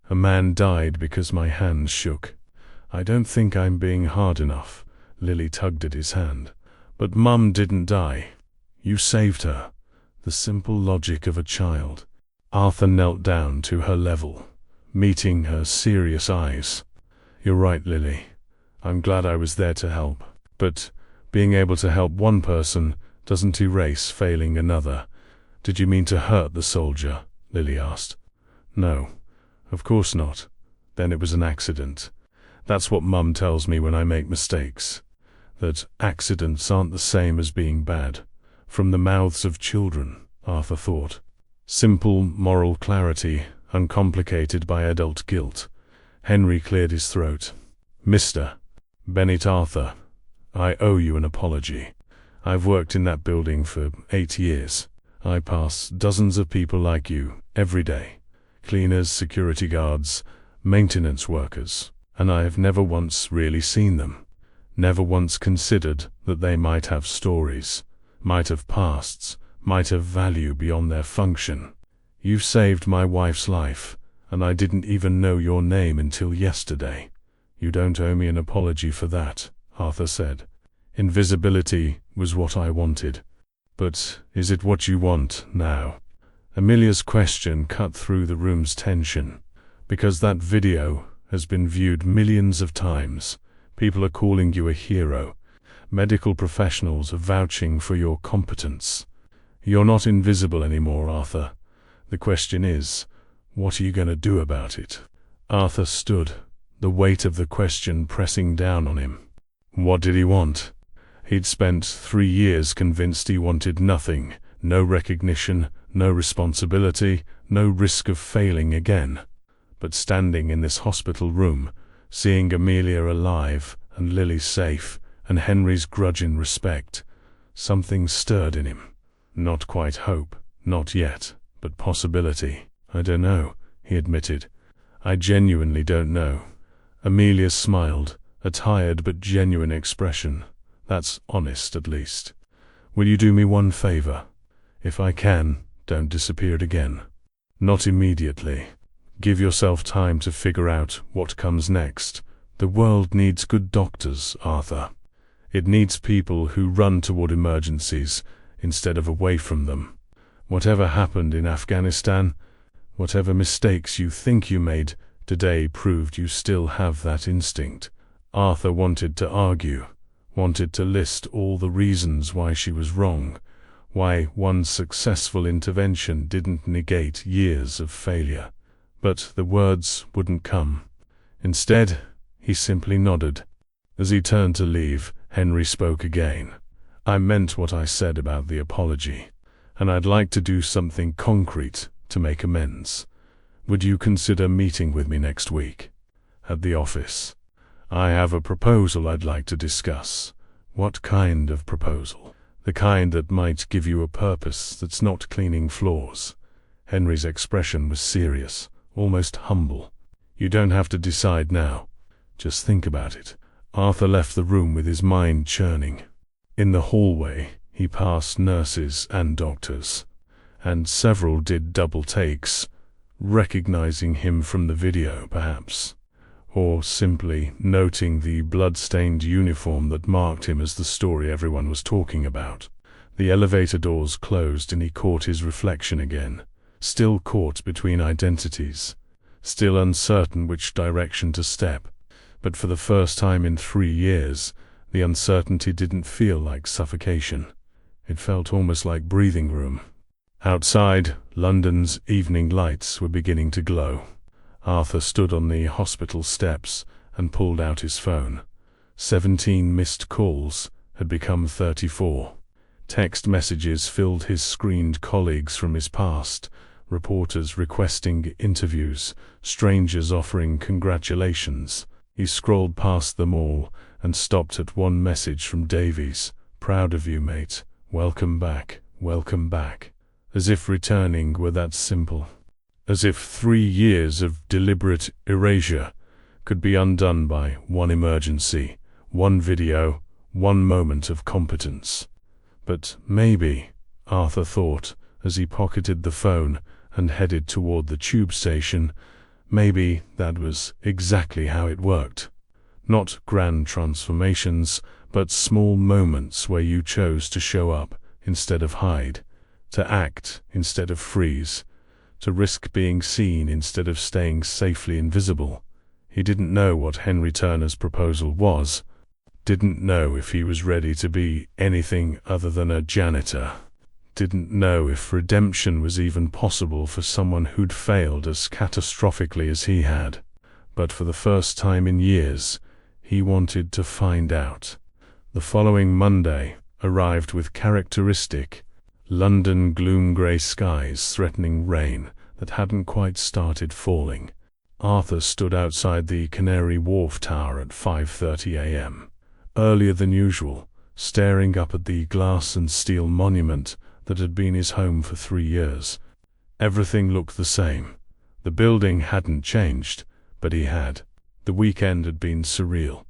A man died because my hands shook. I don't think I'm being hard enough. Lily tugged at his hand. But Mum didn't die. You saved her. The simple logic of a child. Arthur knelt down to her level, meeting her serious eyes. You're right, Lily. I'm glad I was there to help. But being able to help one person doesn't erase failing another. Did you mean to hurt the soldier? Lily asked. No, of course not. Then it was an accident. That's what Mum tells me when I make mistakes. That accidents aren't the same as being bad. From the mouths of children, Arthur thought. Simple moral clarity, uncomplicated by adult guilt. Henry cleared his throat. Mr. Bennett Arthur, I owe you an apology. I've worked in that building for 8 years. I pass dozens of people like you every day. Cleaners, security guards, maintenance workers, and I have never once really seen them. Never once considered that they might have stories, might have pasts, might have value beyond their function. You've saved my wife's life, and I didn't even know your name until yesterday. You don't owe me an apology for that, Arthur said. Invisibility was what I wanted. But is it what you want now? Amelia's question cut through the room's tension. Because that video has been viewed millions of times. People are calling you a hero. Medical professionals are vouching for your competence. You're not invisible anymore, Arthur. The question is, what are you going to do about it? Arthur stood, the weight of the question pressing down on him. What did he want? He'd spent 3 years convinced he wanted nothing, no recognition, no responsibility, no risk of failing again. But standing in this hospital room, seeing Amelia alive and Lily safe and Henry's grudging respect, something stirred in him. Not quite hope, not yet, but possibility. I don't know, he admitted. I genuinely don't know. Amelia smiled, a tired but genuine expression. That's honest, at least. Will you do me one favor? If I can, don't disappear again. Not immediately. Give yourself time to figure out what comes next. The world needs good doctors, Arthur. It needs people who run toward emergencies instead of away from them. Whatever happened in Afghanistan, whatever mistakes you think you made, Today proved you still have that instinct. Arthur wanted to argue, wanted to list all the reasons why she was wrong, why one successful intervention didn't negate years of failure. But the words wouldn't come. Instead, he simply nodded. As he turned to leave, Henry spoke again. "I meant what I said about the apology, and I'd like to do something concrete to make amends. Would you consider meeting with me next week? At the office. I have a proposal I'd like to discuss." "What kind of proposal?" "The kind that might give you a purpose that's not cleaning floors." Henry's expression was serious, almost humble. "You don't have to decide now. Just think about it." Arthur left the room with his mind churning. In the hallway, he passed nurses and doctors, and several did double takes, recognizing him from the video, perhaps, or simply noting the blood-stained uniform that marked him as the story everyone was talking about. The elevator doors closed and he caught his reflection again, still caught between identities, still uncertain which direction to step. But for the first time in 3 years, the uncertainty didn't feel like suffocation. It felt almost like breathing room. Outside, London's evening lights were beginning to glow. Arthur stood on the hospital steps and pulled out his phone. 17 missed calls had become 34. Text messages filled his screened colleagues from his past, reporters requesting interviews, strangers offering congratulations. He scrolled past them all and stopped at one message from Davies. "Proud of you, mate. Welcome back, welcome back." As if returning were that simple. As if 3 years of deliberate erasure could be undone by one emergency, one video, one moment of competence. But maybe, Arthur thought, as he pocketed the phone and headed toward the tube station, maybe that was exactly how it worked. Not grand transformations, but small moments where you chose to show up instead of hide, to act instead of freeze, to risk being seen instead of staying safely invisible. He didn't know what Henry Turner's proposal was, didn't know if he was ready to be anything other than a janitor, didn't know if redemption was even possible for someone who'd failed as catastrophically as he had. But for the first time in years, he wanted to find out. The following Monday arrived with characteristic London gloom-grey skies threatening rain that hadn't quite started falling. Arthur stood outside the Canary Wharf Tower at 5:30 a.m., earlier than usual, staring up at the glass and steel monument that had been his home for 3 years. Everything looked the same. The building hadn't changed, but he had. The weekend had been surreal.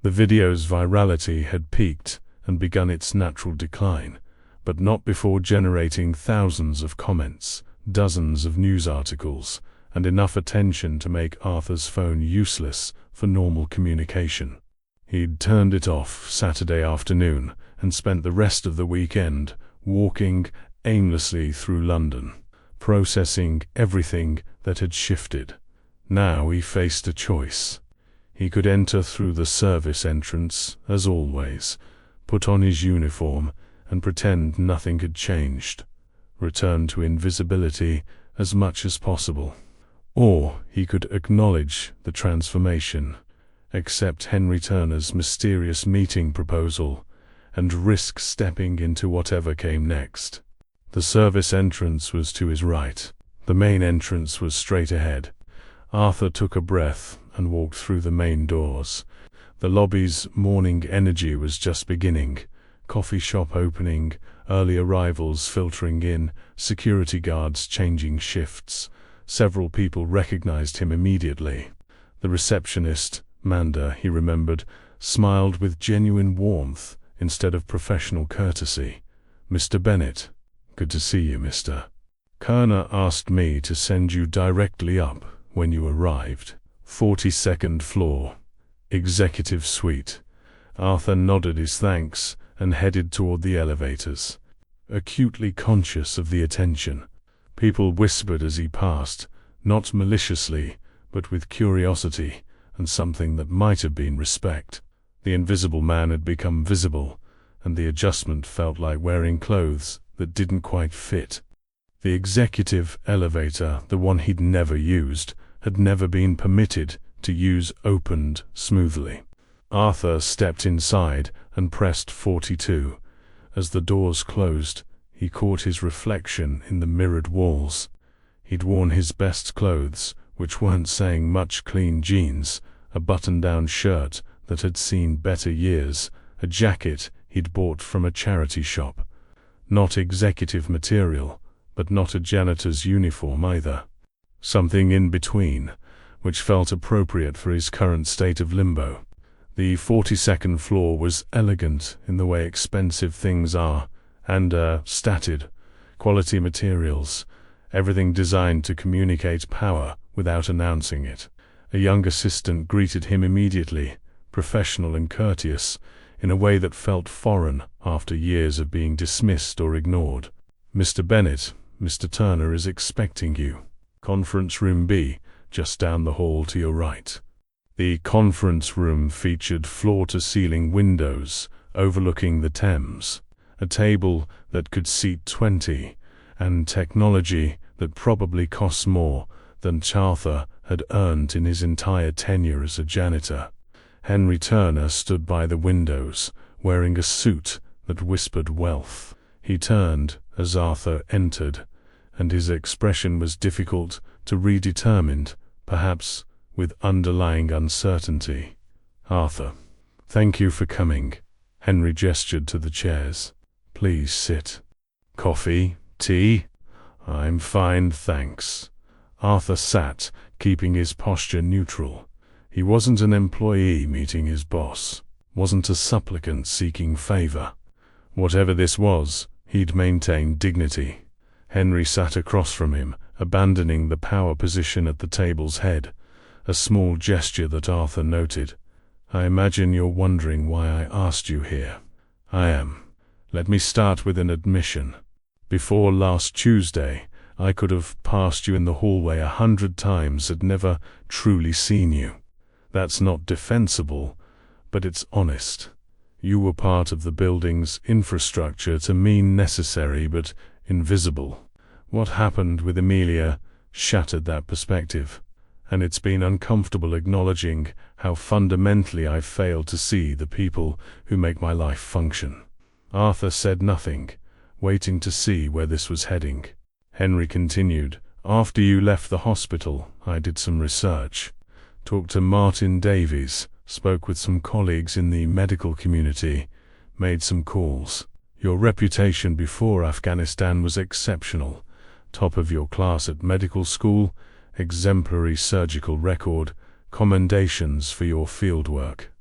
The video's virality had peaked and begun its natural decline, but not before generating thousands of comments, dozens of news articles, and enough attention to make Arthur's phone useless for normal communication. He'd turned it off Saturday afternoon and spent the rest of the weekend walking aimlessly through London, processing everything that had shifted. Now he faced a choice. He could enter through the service entrance, as always, put on his uniform, and pretend nothing had changed, return to invisibility as much as possible. Or he could acknowledge the transformation, accept Henry Turner's mysterious meeting proposal, and risk stepping into whatever came next. The service entrance was to his right. The main entrance was straight ahead. Arthur took a breath and walked through the main doors. The lobby's morning energy was just beginning. Coffee shop opening, early arrivals filtering in, security guards changing shifts. Several people recognized him immediately. The receptionist, Manda, he remembered, smiled with genuine warmth instead of professional courtesy. "Mr. Bennett, good to see you, Mr. Kerner asked me to send you directly up when you arrived. 42nd floor, executive suite." Arthur nodded his thanks and headed toward the elevators, acutely conscious of the attention. People whispered as he passed, not maliciously, but with curiosity and something that might have been respect. The invisible man had become visible, and the adjustment felt like wearing clothes that didn't quite fit. The executive elevator, the one he'd never used, had never been permitted to use, opened smoothly. Arthur stepped inside and pressed 42. As the doors closed, he caught his reflection in the mirrored walls. He'd worn his best clothes, which weren't saying much: clean jeans, a button-down shirt that had seen better years, a jacket he'd bought from a charity shop. Not executive material, but not a janitor's uniform either. Something in between, which felt appropriate for his current state of limbo. The 42nd floor was elegant in the way expensive things are, and statted, quality materials, everything designed to communicate power without announcing it. A young assistant greeted him immediately, professional and courteous, in a way that felt foreign after years of being dismissed or ignored. "Mr. Bennett, Mr. Turner is expecting you. Conference room B, just down the hall to your right." The conference room featured floor-to-ceiling windows overlooking the Thames, a table that could seat 20, and technology that probably cost more than Arthur had earned in his entire tenure as a janitor. Henry Turner stood by the windows, wearing a suit that whispered wealth. He turned as Arthur entered, and his expression was difficult to read, determined, perhaps with underlying uncertainty. "Arthur, thank you for coming." Henry gestured to the chairs. "Please sit." "Coffee? Tea?" "I'm fine, thanks." Arthur sat, keeping his posture neutral. He wasn't an employee meeting his boss, wasn't a supplicant seeking favor. Whatever this was, he'd maintained dignity. Henry sat across from him, abandoning the power position at the table's head, a small gesture that Arthur noted. "I imagine you're wondering why I asked you here." "I am. Let me start with an admission. Before last Tuesday, I could have passed you in the hallway 100 times and never truly seen you. That's not defensible, but it's honest. You were part of the building's infrastructure, to mean necessary but invisible. What happened with Amelia shattered that perspective, and it's been uncomfortable acknowledging how fundamentally I've failed to see the people who make my life function." Arthur said nothing, waiting to see where this was heading. Henry continued, "After you left the hospital, I did some research. Talked to Martin Davies, spoke with some colleagues in the medical community, made some calls. Your reputation before Afghanistan was exceptional. Top of your class at medical school, exemplary surgical record, commendations for your field work.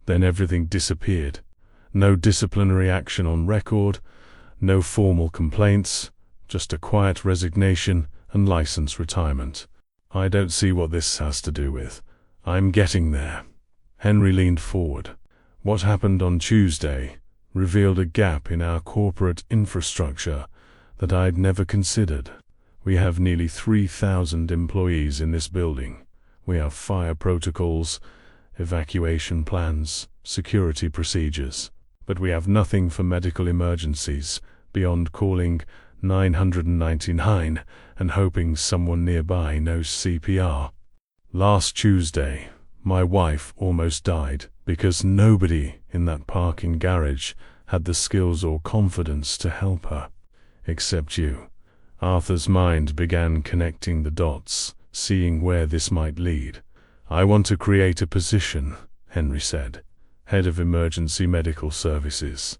Then everything disappeared. No disciplinary action on record, no formal complaints, just a quiet resignation and license retirement. I don't see what this has to do with." "I'm getting there." Henry leaned forward. "What happened on Tuesday revealed a gap in our corporate infrastructure that I'd never considered. We have nearly 3,000 employees in this building. We have fire protocols, evacuation plans, security procedures, but we have nothing for medical emergencies beyond calling 999 and hoping someone nearby knows CPR. Last Tuesday, my wife almost died because nobody in that parking garage had the skills or confidence to help her, except you." Arthur's mind began connecting the dots, seeing where this might lead. "I want to create a position," Henry said, "Head of Emergency Medical Services.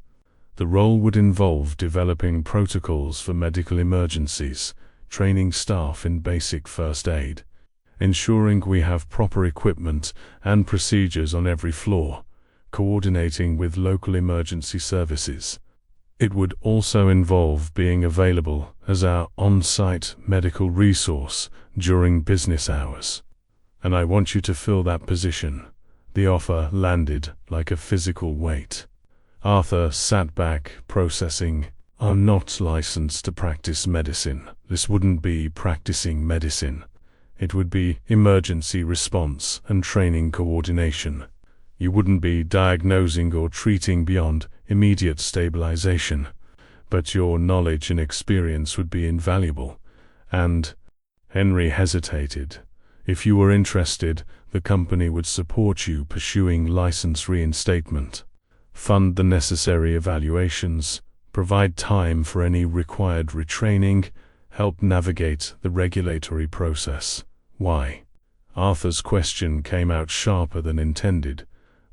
The role would involve developing protocols for medical emergencies, training staff in basic first aid, ensuring we have proper equipment and procedures on every floor, coordinating with local emergency services. It would also involve being available as our on-site medical resource during business hours. And I want you to fill that position." The offer landed like a physical weight. Arthur sat back, processing. "I'm not licensed to practice medicine. This wouldn't be practicing medicine. It would be emergency response and training coordination. You wouldn't be diagnosing or treating beyond immediate stabilization, but your knowledge and experience would be invaluable. And Henry hesitated. If you were interested, the company would support you pursuing license reinstatement, fund the necessary evaluations, provide time for any required retraining, help navigate the regulatory process. Why? Arthur's question came out sharper than intended.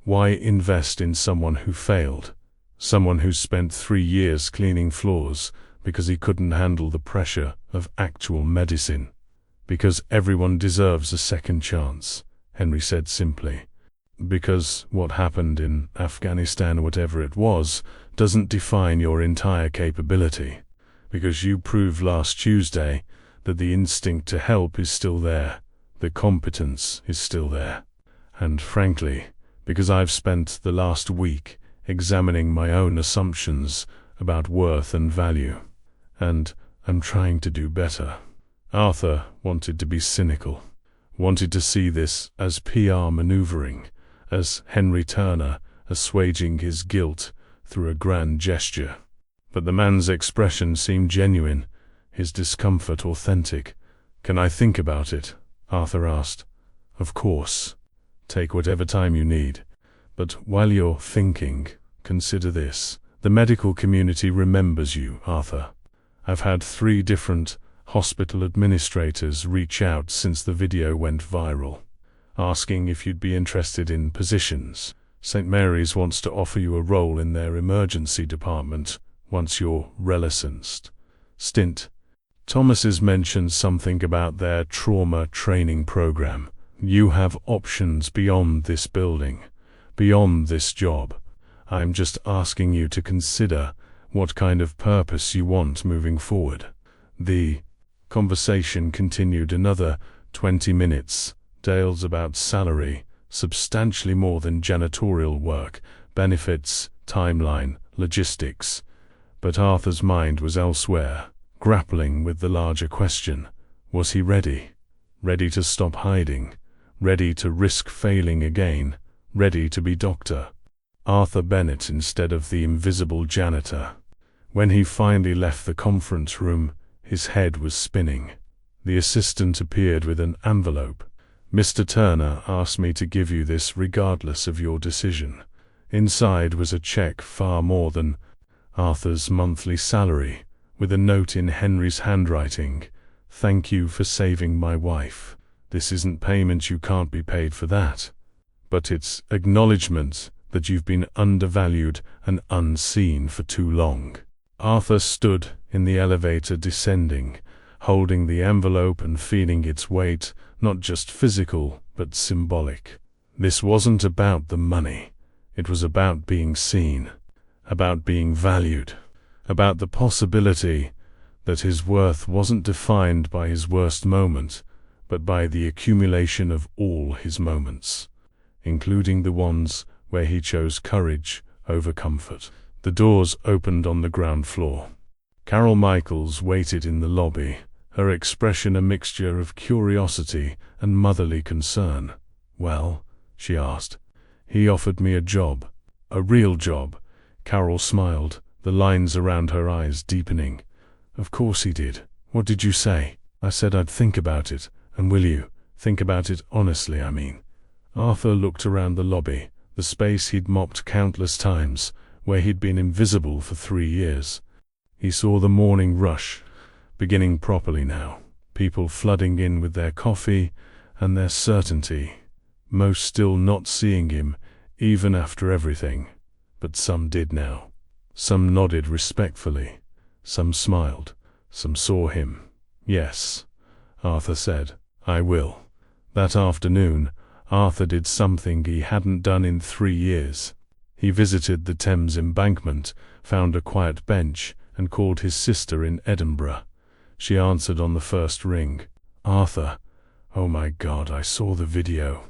Why invest in someone who failed? Someone who spent 3 years cleaning floors because he couldn't handle the pressure of actual medicine. Because everyone deserves a second chance, Henry said simply. Because what happened in Afghanistan, whatever it was, doesn't define your entire capability. Because you proved last Tuesday that the instinct to help is still there, the competence is still there. And frankly, because I've spent the last week examining my own assumptions about worth and value, and I'm trying to do better. Arthur wanted to be cynical, wanted to see this as PR maneuvering, as Henry Turner assuaging his guilt through a grand gesture. But the man's expression seemed genuine, his discomfort authentic. "Can I think about it?" Arthur asked. "Of course. Take whatever time you need. But while you're thinking, consider this. The medical community remembers you, Arthur. I've had 3 different hospital administrators reach out since the video went viral, asking if you'd be interested in positions. St. Mary's wants to offer you a role in their emergency department once you're relicensed. Stint. Thomas's mentioned something about their trauma training program. You have options beyond this building, beyond this job. I'm just asking you to consider what kind of purpose you want moving forward." The conversation continued another 20 minutes. Dales about salary, substantially more than janitorial work, benefits, timeline, logistics. But Arthur's mind was elsewhere, grappling with the larger question. Was he ready? Ready to stop hiding? Ready to risk failing again? Ready to be Dr. Arthur Bennett instead of the invisible janitor? When he finally left the conference room, his head was spinning. The assistant appeared with an envelope. "Mr. Turner asked me to give you this regardless of your decision." Inside was a check far more than Arthur's monthly salary, with a note in Henry's handwriting. "Thank you for saving my wife. This isn't payment, you can't be paid for that. But it's acknowledgement that you've been undervalued and unseen for too long." Arthur stood in the elevator descending, holding the envelope and feeling its weight, not just physical, but symbolic. This wasn't about the money. It was about being seen, about being valued, about the possibility that his worth wasn't defined by his worst moment, but by the accumulation of all his moments, including the ones where he chose courage over comfort. The doors opened on the ground floor. Carol Michaels waited in the lobby, her expression a mixture of curiosity and motherly concern. "Well?" she asked. "He offered me a job. A real job." Carol smiled, the lines around her eyes deepening. "Of course he did. What did you say?" "I said I'd think about it. And will you think about it honestly, I mean?" Arthur looked around the lobby, the space he'd mopped countless times, where he'd been invisible for 3 years. He saw the morning rush beginning properly now, people flooding in with their coffee and their certainty, most still not seeing him, even after everything. But some did now. Some nodded respectfully. Some smiled. Some saw him. "Yes," Arthur said, "I will." That afternoon, Arthur did something he hadn't done in 3 years. He visited the Thames embankment, found a quiet bench, and called his sister in Edinburgh. She answered on the first ring. "Arthur, oh my God, I saw the video."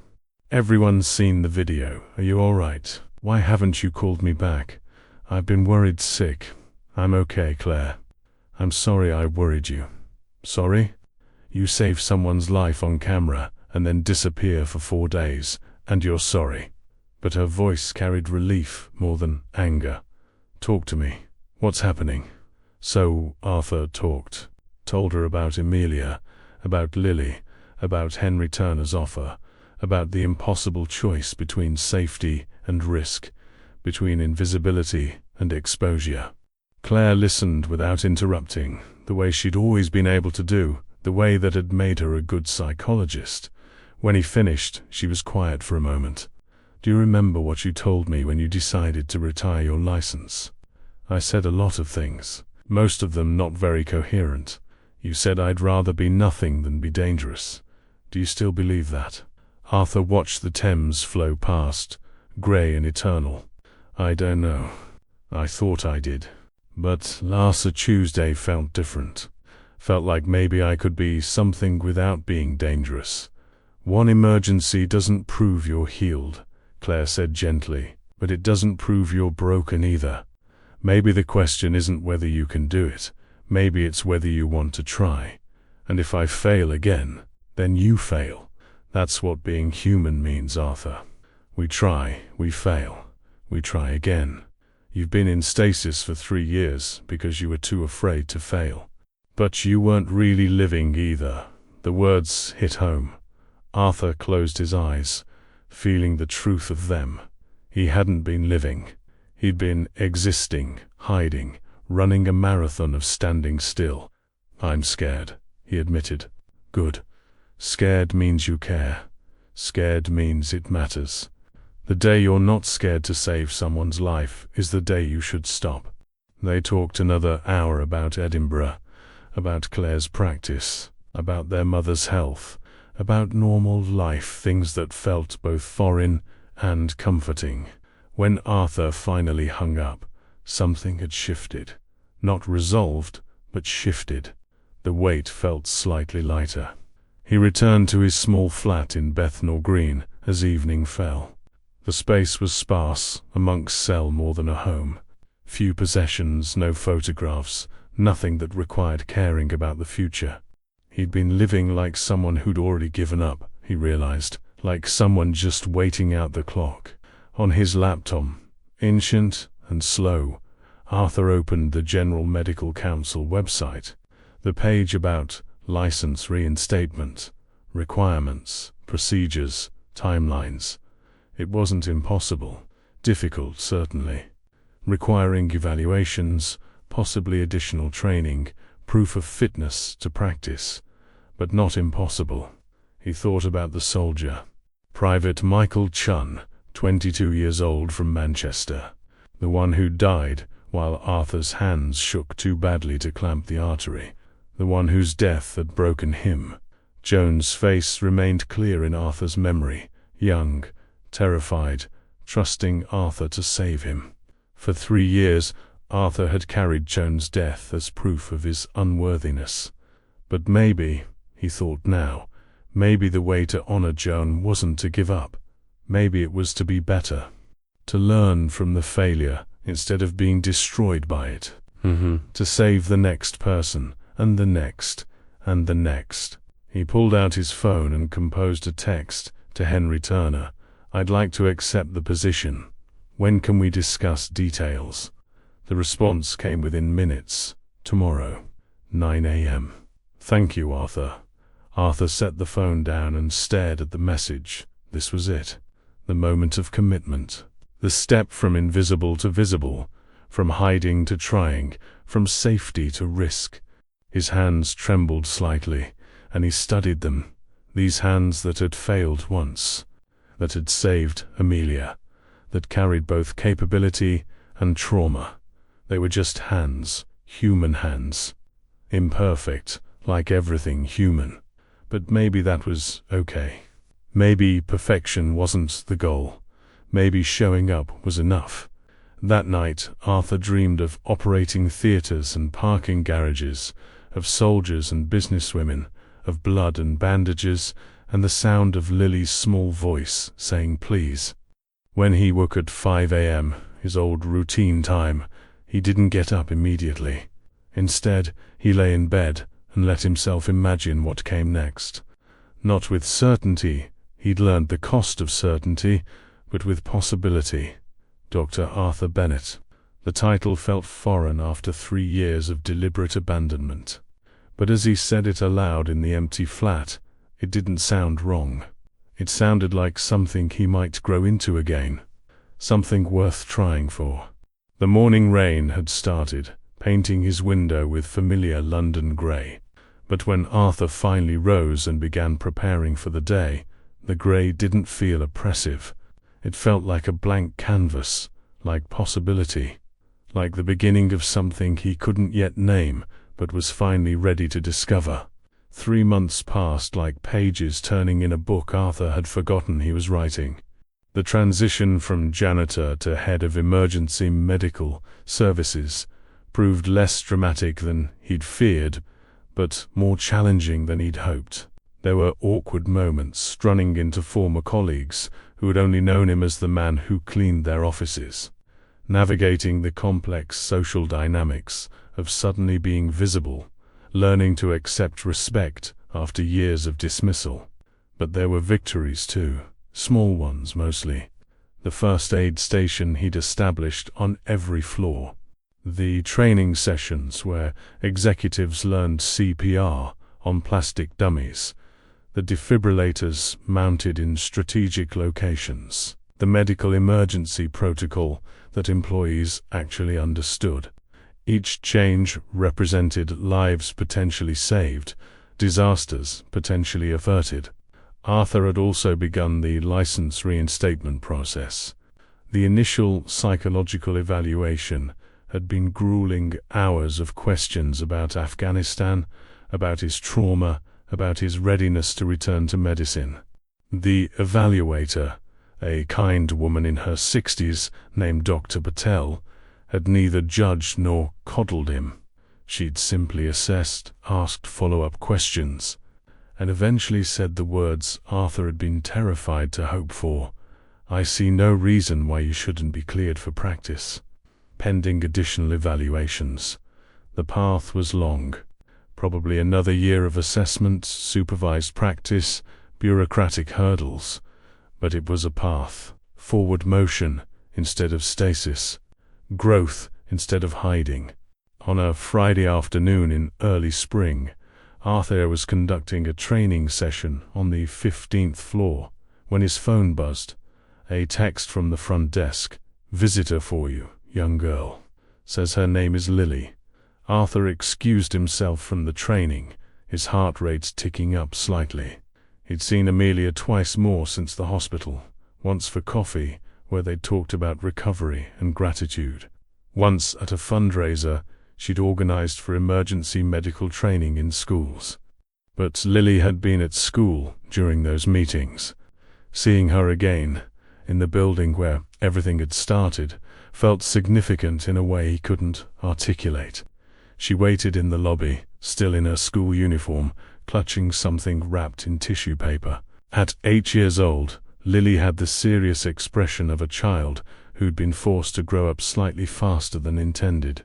"Everyone's seen the video. Are you all right? Why haven't you called me back? I've been worried sick." "I'm okay, Claire. I'm sorry I worried you." "Sorry?" You save someone's life on camera and then disappear for 4 days, and you're sorry." But her voice carried relief more than anger. "Talk to me. What's happening?" So Arthur talked. Told her about Emilia, about Lily, about Henry Turner's offer, about the impossible choice between safety and risk, between invisibility and exposure. Claire listened without interrupting, the way she'd always been able to do, the way that had made her a good psychologist. When he finished, she was quiet for a moment. "Do you remember what you told me when you decided to retire your license?" "I said a lot of things, most of them not very coherent. You said I'd rather be nothing than be dangerous. Do you still believe that?" Arthur watched the Thames flow past, grey and eternal. "I don't know. I thought I did. But last Tuesday felt different. Felt like maybe I could be something without being dangerous." "One emergency doesn't prove you're healed," Claire said gently, "but it doesn't prove you're broken either. Maybe the question isn't whether you can do it. Maybe it's whether you want to try. And if I fail again, then you fail. That's what being human means, Arthur. We try, we fail, we try again. You've been in stasis for 3 years because you were too afraid to fail. But you weren't really living either." The words hit home. Arthur closed his eyes, feeling the truth of them. He hadn't been living. He'd been existing, hiding, running a marathon of standing still. "I'm scared," he admitted. "Good. Scared means you care. Scared means it matters. The day you're not scared to save someone's life is the day you should stop." They talked another hour about Edinburgh, about Claire's practice, about their mother's health, about normal life, things that felt both foreign and comforting. When Arthur finally hung up, something had shifted. Not resolved, but shifted. The weight felt slightly lighter. He returned to his small flat in Bethnal Green as evening fell. The space was sparse, a monk's cell more than a home. Few possessions, no photographs, nothing that required caring about the future. He'd been living like someone who'd already given up, he realized, like someone just waiting out the clock. On his laptop, ancient and slow, Arthur opened the General Medical Council website. The page about license reinstatement, requirements, procedures, timelines. It wasn't impossible. Difficult, certainly. Requiring evaluations, possibly additional training, proof of fitness to practice. But not impossible. He thought about the soldier. Private Michael Chun, 22 years old, from Manchester. The one who died while Arthur's hands shook too badly to clamp the artery. The one whose death had broken him. Joan's face remained clear in Arthur's memory, young, terrified, trusting Arthur to save him. For 3 years, Arthur had carried Joan's death as proof of his unworthiness. But maybe, he thought now, maybe the way to honor Joan wasn't to give up. Maybe it was to be better. To learn from the failure instead of being destroyed by it. To save the next person, and the next, and the next. He pulled out his phone and composed a text to Henry Turner. "I'd like to accept the position. When can we discuss details?" The response came within minutes. "Tomorrow, 9 a.m. "Thank you, Arthur." Arthur set the phone down and stared at the message. This was it. The moment of commitment. The step from invisible to visible, from hiding to trying, from safety to risk. His hands trembled slightly, and he studied them. These hands that had failed once, that had saved Emilia, that carried both capability and trauma. They were just hands, human hands. Imperfect, like everything human. But maybe that was okay. Maybe perfection wasn't the goal. Maybe showing up was enough. That night, Arthur dreamed of operating theaters and parking garages, of soldiers and businesswomen, of blood and bandages, and the sound of Lily's small voice saying please. When he woke at 5 a.m., his old routine time, he didn't get up immediately. Instead, he lay in bed and let himself imagine what came next. Not with certainty, he'd learned the cost of certainty, but with possibility. Dr. Arthur Bennett. The title felt foreign after 3 years of deliberate abandonment. But as he said it aloud in the empty flat, it didn't sound wrong. It sounded like something he might grow into again. Something worth trying for. The morning rain had started, painting his window with familiar London grey. But when Arthur finally rose and began preparing for the day, the grey didn't feel oppressive. It felt like a blank canvas, like possibility, like the beginning of something he couldn't yet name, but was finally ready to discover. 3 months passed like pages turning in a book Arthur had forgotten he was writing. The transition from janitor to head of emergency medical services proved less dramatic than he'd feared, but more challenging than he'd hoped. There were awkward moments running into former colleagues who had only known him as the man who cleaned their offices, navigating the complex social dynamics of suddenly being visible, learning to accept respect after years of dismissal. But there were victories too, small ones mostly. The first aid station he'd established on every floor. The training sessions where executives learned CPR on plastic dummies. The defibrillators mounted in strategic locations. The medical emergency protocol that employees actually understood. Each change represented lives potentially saved, disasters potentially averted. Arthur had also begun the license reinstatement process. The initial psychological evaluation had been grueling hours of questions about Afghanistan, about his trauma, about his readiness to return to medicine. The evaluator, a kind woman in her 60s named Dr. Patel, had neither judged nor coddled him. She'd simply assessed, asked follow-up questions, and eventually said the words Arthur had been terrified to hope for: "I see no reason why you shouldn't be cleared for practice." Pending additional evaluations. The path was long. Probably another year of assessment, supervised practice, bureaucratic hurdles. But it was a path. Forward motion instead of stasis. Growth instead of hiding. On a Friday afternoon in early spring, Arthur was conducting a training session on the 15th floor when his phone buzzed. A text from the front desk. "Visitor for you, young girl. Says her name is Lily." Arthur excused himself from the training, his heart rate ticking up slightly. He'd seen Amelia twice more since the hospital, once for coffee, where they'd talked about recovery and gratitude. Once at a fundraiser she'd organized for emergency medical training in schools. But Lily had been at school during those meetings. Seeing her again, in the building where everything had started, felt significant in a way he couldn't articulate. She waited in the lobby, still in her school uniform, clutching something wrapped in tissue paper. At 8 years old, Lily had the serious expression of a child who'd been forced to grow up slightly faster than intended.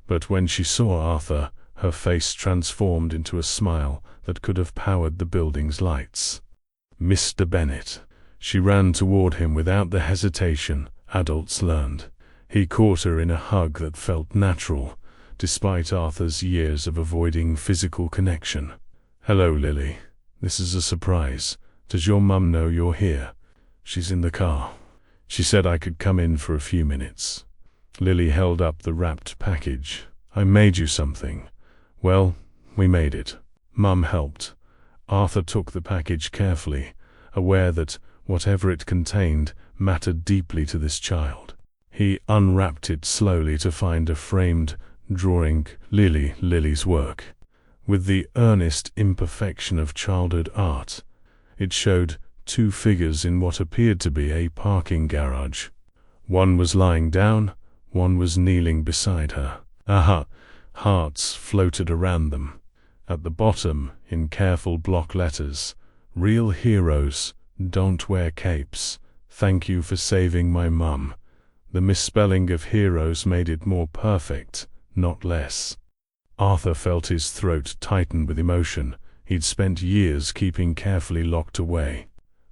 But when she saw Arthur, her face transformed into a smile that could have powered the building's lights. "Mr. Bennett." She ran toward him without the hesitation adults learned. He caught her in a hug that felt natural, despite Arthur's years of avoiding physical connection. "Hello, Lily. This is a surprise. Does your mum know you're here?" "She's in the car. She said I could come in for a few minutes." Lily held up the wrapped package. "I made you something." "Well, we made it. Mum helped." Arthur took the package carefully, aware that whatever it contained mattered deeply to this child. He unwrapped it slowly to find a framed drawing, Lily's work. With the earnest imperfection of childhood art, it showed 2 figures in what appeared to be a parking garage. One was lying down, one was kneeling beside her. Hearts floated around them. At the bottom, in careful block letters, "Real heroes don't wear capes. Thank you for saving my mum." The misspelling of heroes made it more perfect, not less. Arthur felt his throat tighten with emotion. He'd spent years keeping carefully locked away.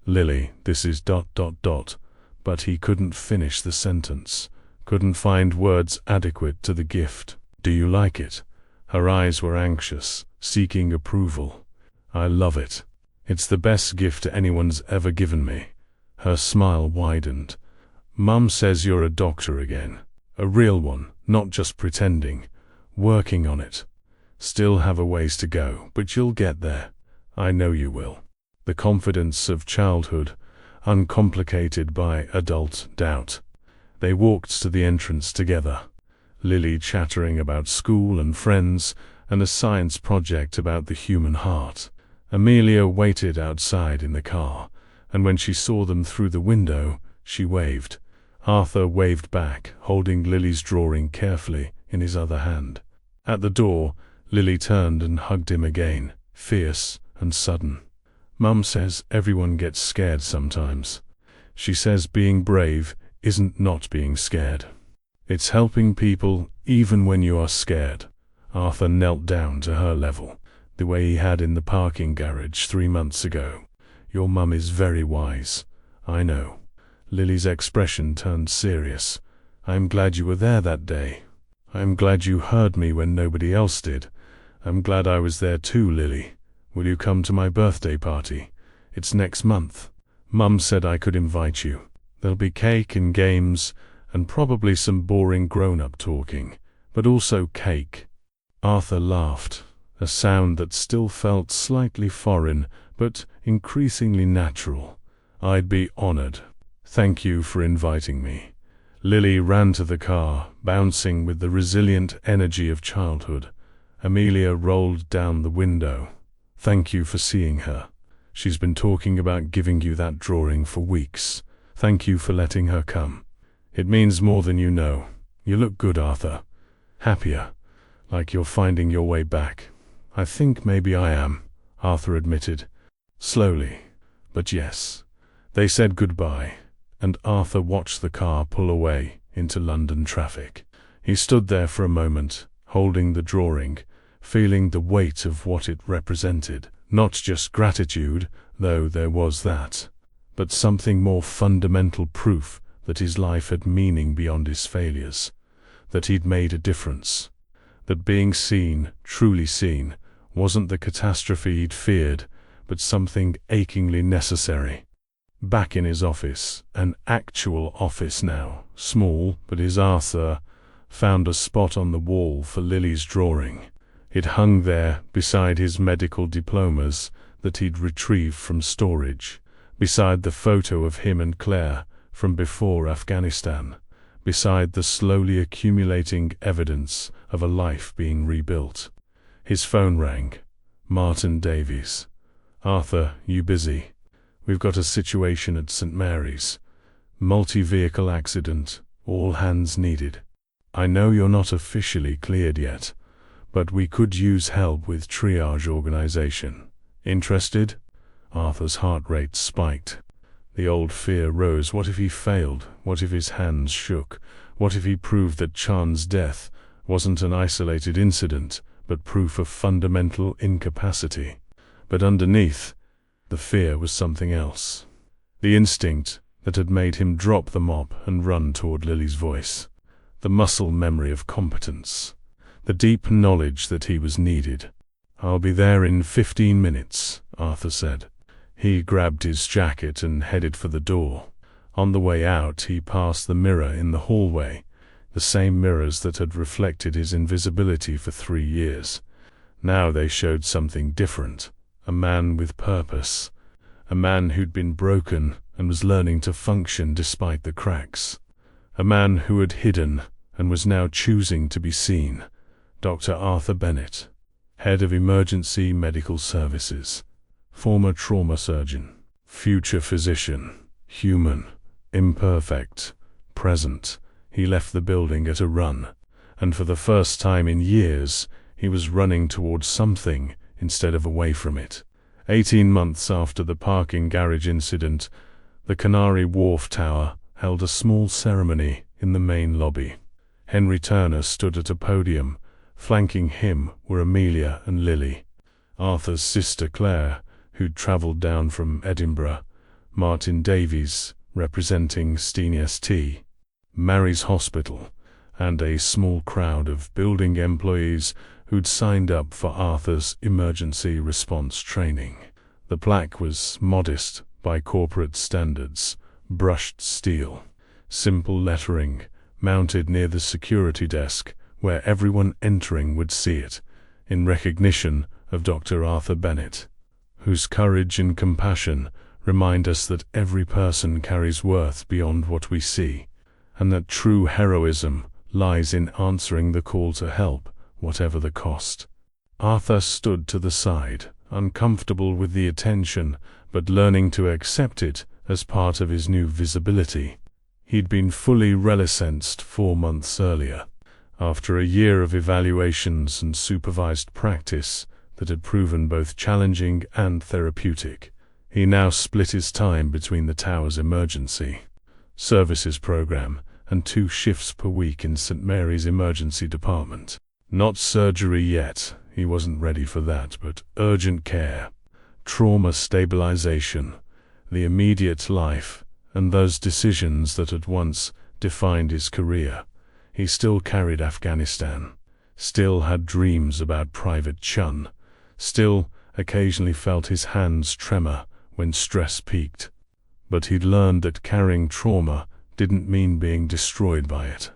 Lily, this is ... But he couldn't finish the sentence, couldn't find words adequate to the gift. Do you like it? Her eyes were anxious, seeking approval. I love it. It's the best gift anyone's ever given me. Her smile widened. Mum says you're a doctor again. A real one, not just pretending. Working on it. Still have a ways to go, but you'll get there. I know you will. The confidence of childhood, uncomplicated by adult doubt. They walked to the entrance together. Lily chattering about school and friends, and a science project about the human heart. Amelia waited outside in the car, and when she saw them through the window, she waved. Arthur waved back, holding Lily's drawing carefully in his other hand. At the door, Lily turned and hugged him again, fierce and sudden. Mum says everyone gets scared sometimes. She says being brave isn't not being scared. It's helping people even when you are scared. Arthur knelt down to her level, the way he had in the parking garage 3 months ago. Your mum is very wise. I know. Lily's expression turned serious. I'm glad you were there that day. I'm glad you heard me when nobody else did. I'm glad I was there too, Lily. Will you come to my birthday party? It's next month. Mum said I could invite you. There'll be cake and games, and probably some boring grown-up talking, but also cake. Arthur laughed, a sound that still felt slightly foreign, but increasingly natural. I'd be honored. Thank you for inviting me. Lily ran to the car, bouncing with the resilient energy of childhood. Amelia rolled down the window. Thank you for seeing her. She's been talking about giving you that drawing for weeks. Thank you for letting her come. It means more than you know. You look good, Arthur. Happier. Like you're finding your way back. I think maybe I am, Arthur admitted. Slowly. But yes. They said goodbye, and Arthur watched the car pull away into London traffic. He stood there for a moment, holding the drawing, feeling the weight of what it represented. Not just gratitude, though there was that, but something more fundamental, proof that his life had meaning beyond his failures, that he'd made a difference, that being seen, truly seen, wasn't the catastrophe he'd feared, but something achingly necessary. Back in his office, an actual office now, small, but his Arthur found a spot on the wall for Lily's drawing. It hung there beside his medical diplomas that he'd retrieved from storage, beside the photo of him and Claire from before Afghanistan, beside the slowly accumulating evidence of a life being rebuilt. His phone rang. Martin Davies. Arthur, you busy? We've got a situation at St. Mary's. Multi-vehicle accident, all hands needed. I know you're not officially cleared yet, but we could use help with triage organization. Interested? Arthur's heart rate spiked. The old fear rose. What if he failed? What if his hands shook? What if he proved that Chan's death wasn't an isolated incident, but proof of fundamental incapacity? But underneath, the fear was something else. The instinct that had made him drop the mop and run toward Lily's voice. The muscle memory of competence. The deep knowledge that he was needed. I'll be there in 15 minutes, Arthur said. He grabbed his jacket and headed for the door. On the way out, he passed the mirror in the hallway, the same mirrors that had reflected his invisibility for 3 years. Now they showed something different. A man with purpose. A man who'd been broken and was learning to function despite the cracks. A man who had hidden and was now choosing to be seen. Dr. Arthur Bennett, head of emergency medical services, former trauma surgeon, future physician, human, imperfect, present. He left the building at a run, and for the first time in years, he was running towards something instead of away from it. 18 months after the parking garage incident, the Canary Wharf Tower held a small ceremony in the main lobby. Henry Turner stood at a podium, Flanking him were Amelia and Lily, Arthur's sister Claire, who'd travelled down from Edinburgh, Martin Davies, representing STEAM, Mary's Hospital, and a small crowd of building employees who'd signed up for Arthur's emergency response training. The plaque was modest by corporate standards, brushed steel, simple lettering, mounted near the security desk where everyone entering would see it, in recognition of Dr. Arthur Bennett, whose courage and compassion remind us that every person carries worth beyond what we see, and that true heroism lies in answering the call to help, whatever the cost. Arthur stood to the side, uncomfortable with the attention, but learning to accept it as part of his new visibility. He'd been fully relicensed 4 months earlier, after a year of evaluations and supervised practice that had proven both challenging and therapeutic. He now split his time between the tower's emergency services program and 2 shifts per week in St. Mary's emergency department. Not surgery yet, he wasn't ready for that, but urgent care, trauma stabilization, the immediate life, and those decisions that had once defined his career. He still carried Afghanistan, still had dreams about Private Chun, still occasionally felt his hands tremor when stress peaked. But he'd learned that carrying trauma didn't mean being destroyed by it,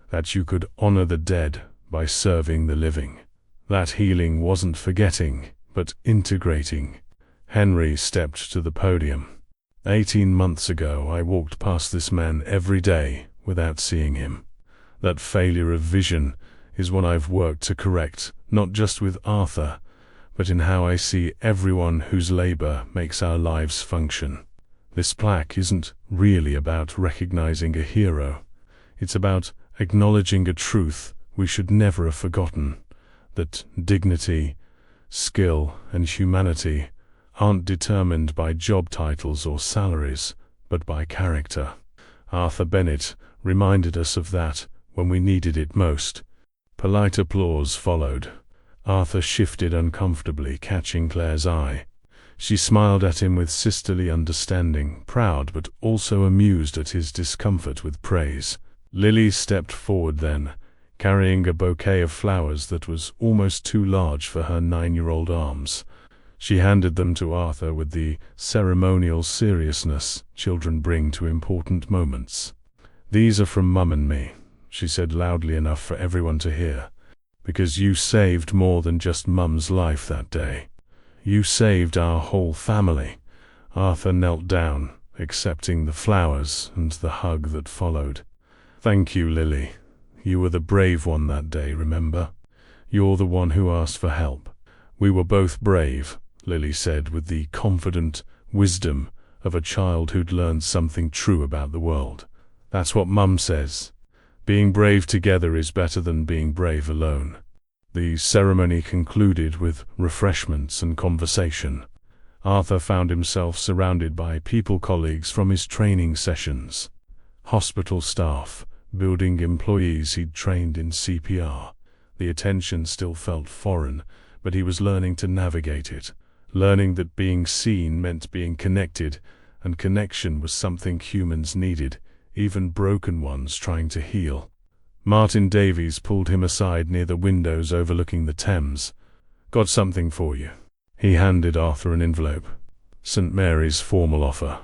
that you could honor the dead by serving the living. That healing wasn't forgetting, but integrating. Henry stepped to the podium. 18 months ago I walked past this man every day without seeing him. That failure of vision is what I've worked to correct, not just with Arthur, but in how I see everyone whose labor makes our lives function. This plaque isn't really about recognizing a hero. It's about acknowledging a truth we should never have forgotten, that dignity, skill, and humanity aren't determined by job titles or salaries, but by character. Arthur Bennett reminded us of that when we needed it most. Polite applause followed. Arthur shifted uncomfortably, catching Claire's eye. She smiled at him with sisterly understanding, proud but also amused at his discomfort with praise. Lily stepped forward then, carrying a bouquet of flowers that was almost too large for her 9-year-old arms. She handed them to Arthur with the ceremonial seriousness children bring to important moments. "These are from Mum and me," she said loudly enough for everyone to hear, "because you saved more than just Mum's life that day. You saved our whole family." Arthur knelt down, accepting the flowers and the hug that followed. "Thank you, Lily. You were the brave one that day, remember? You're the one who asked for help." "We were both brave," Lily said with the confident wisdom of a child who'd learned something true about the world. "That's what Mum says. Being brave together is better than being brave alone." The ceremony concluded with refreshments and conversation. Arthur found himself surrounded by people colleagues from his training sessions, hospital staff, building employees he'd trained in CPR. The attention still felt foreign, but he was learning to navigate it, learning that being seen meant being connected, and connection was something humans needed, even broken ones trying to heal. Martin Davies pulled him aside near the windows overlooking the Thames. "Got something for you." He handed Arthur an envelope. "St. Mary's formal offer.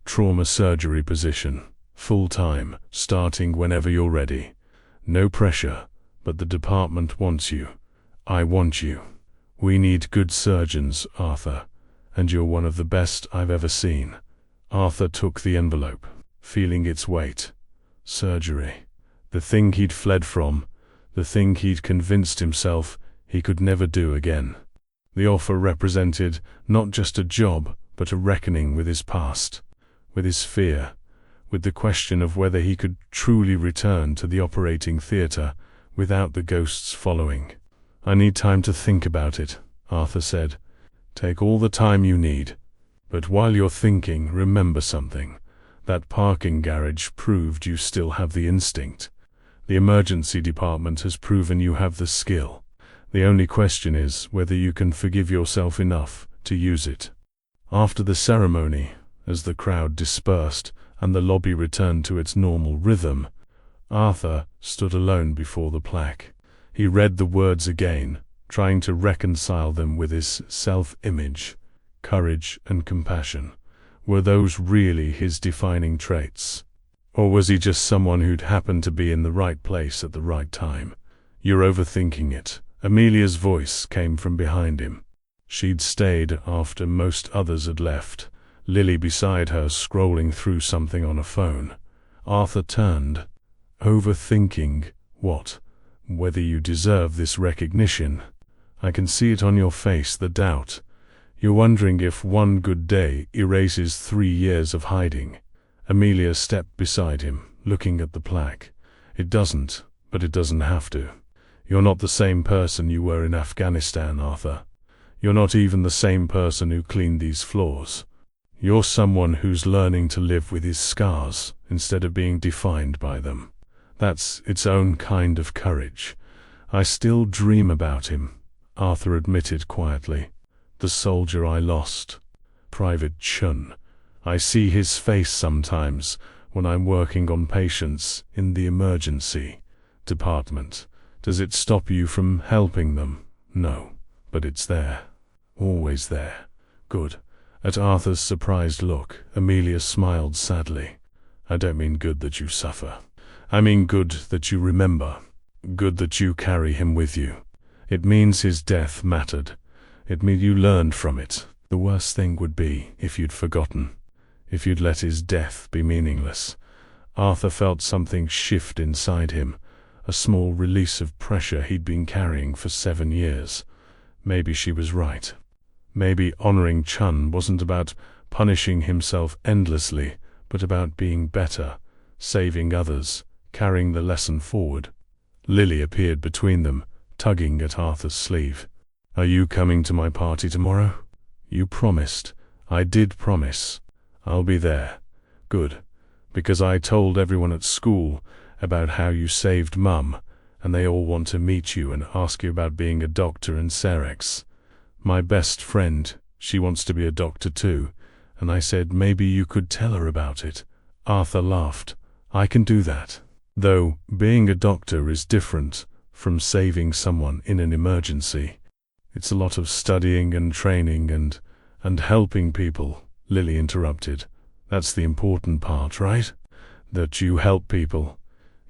Trauma surgery position. Full-time, starting whenever you're ready. No pressure, but the department wants you. I want you. We need good surgeons, Arthur, and you're one of the best I've ever seen." Arthur took the envelope, feeling its weight. Surgery. The thing he'd fled from, the thing he'd convinced himself he could never do again. The offer represented not just a job, but a reckoning with his past, with his fear, with the question of whether he could truly return to the operating theater without the ghosts following. "I need time to think about it," Arthur said. "Take all the time you need. But while you're thinking, remember something. That parking garage proved you still have the instinct. The emergency department has proven you have the skill. The only question is whether you can forgive yourself enough to use it." After the ceremony, as the crowd dispersed and the lobby returned to its normal rhythm, Arthur stood alone before the plaque. He read the words again, trying to reconcile them with his self-image. Courage and compassion. Were those really his defining traits? Or was he just someone who'd happened to be in the right place at the right time? "You're overthinking it." Amelia's voice came from behind him. She'd stayed after most others had left, Lily beside her scrolling through something on a phone. Arthur turned. "Overthinking what? Whether you deserve this recognition. I can see it on your face, the doubt. You're wondering if one good day erases 3 years of hiding." Amelia stepped beside him, looking at the plaque. "It doesn't, but it doesn't have to. You're not the same person you were in Afghanistan, Arthur. You're not even the same person who cleaned these floors. You're someone who's learning to live with his scars instead of being defined by them. That's its own kind of courage." "I still dream about him," Arthur admitted quietly. "The soldier I lost. Private Chun. I see his face sometimes when I'm working on patients in the emergency department. Does it stop you from helping them?" "No, but it's there. Always there." "Good." At Arthur's surprised look, Amelia smiled sadly. "I don't mean good that you suffer. I mean good that you remember. Good that you carry him with you. It means his death mattered. It means you learned from it. The worst thing would be if you'd forgotten. If you'd let his death be meaningless." Arthur felt something shift inside him, a small release of pressure he'd been carrying for 7 years. Maybe she was right. Maybe honoring Chun wasn't about punishing himself endlessly, but about being better, saving others, carrying the lesson forward. Lily appeared between them, tugging at Arthur's sleeve. "Are you coming to my party tomorrow?" "You promised." "I did promise. I'll be there." "Good. Because I told everyone at school about how you saved Mum, and they all want to meet you and ask you about being a doctor in Cerex. My best friend, she wants to be a doctor too, and I said maybe you could tell her about it." Arthur laughed. "I can do that. Though, being a doctor is different from saving someone in an emergency. It's a lot of studying and training and helping people," Lily interrupted. "That's the important part, right? That you help people."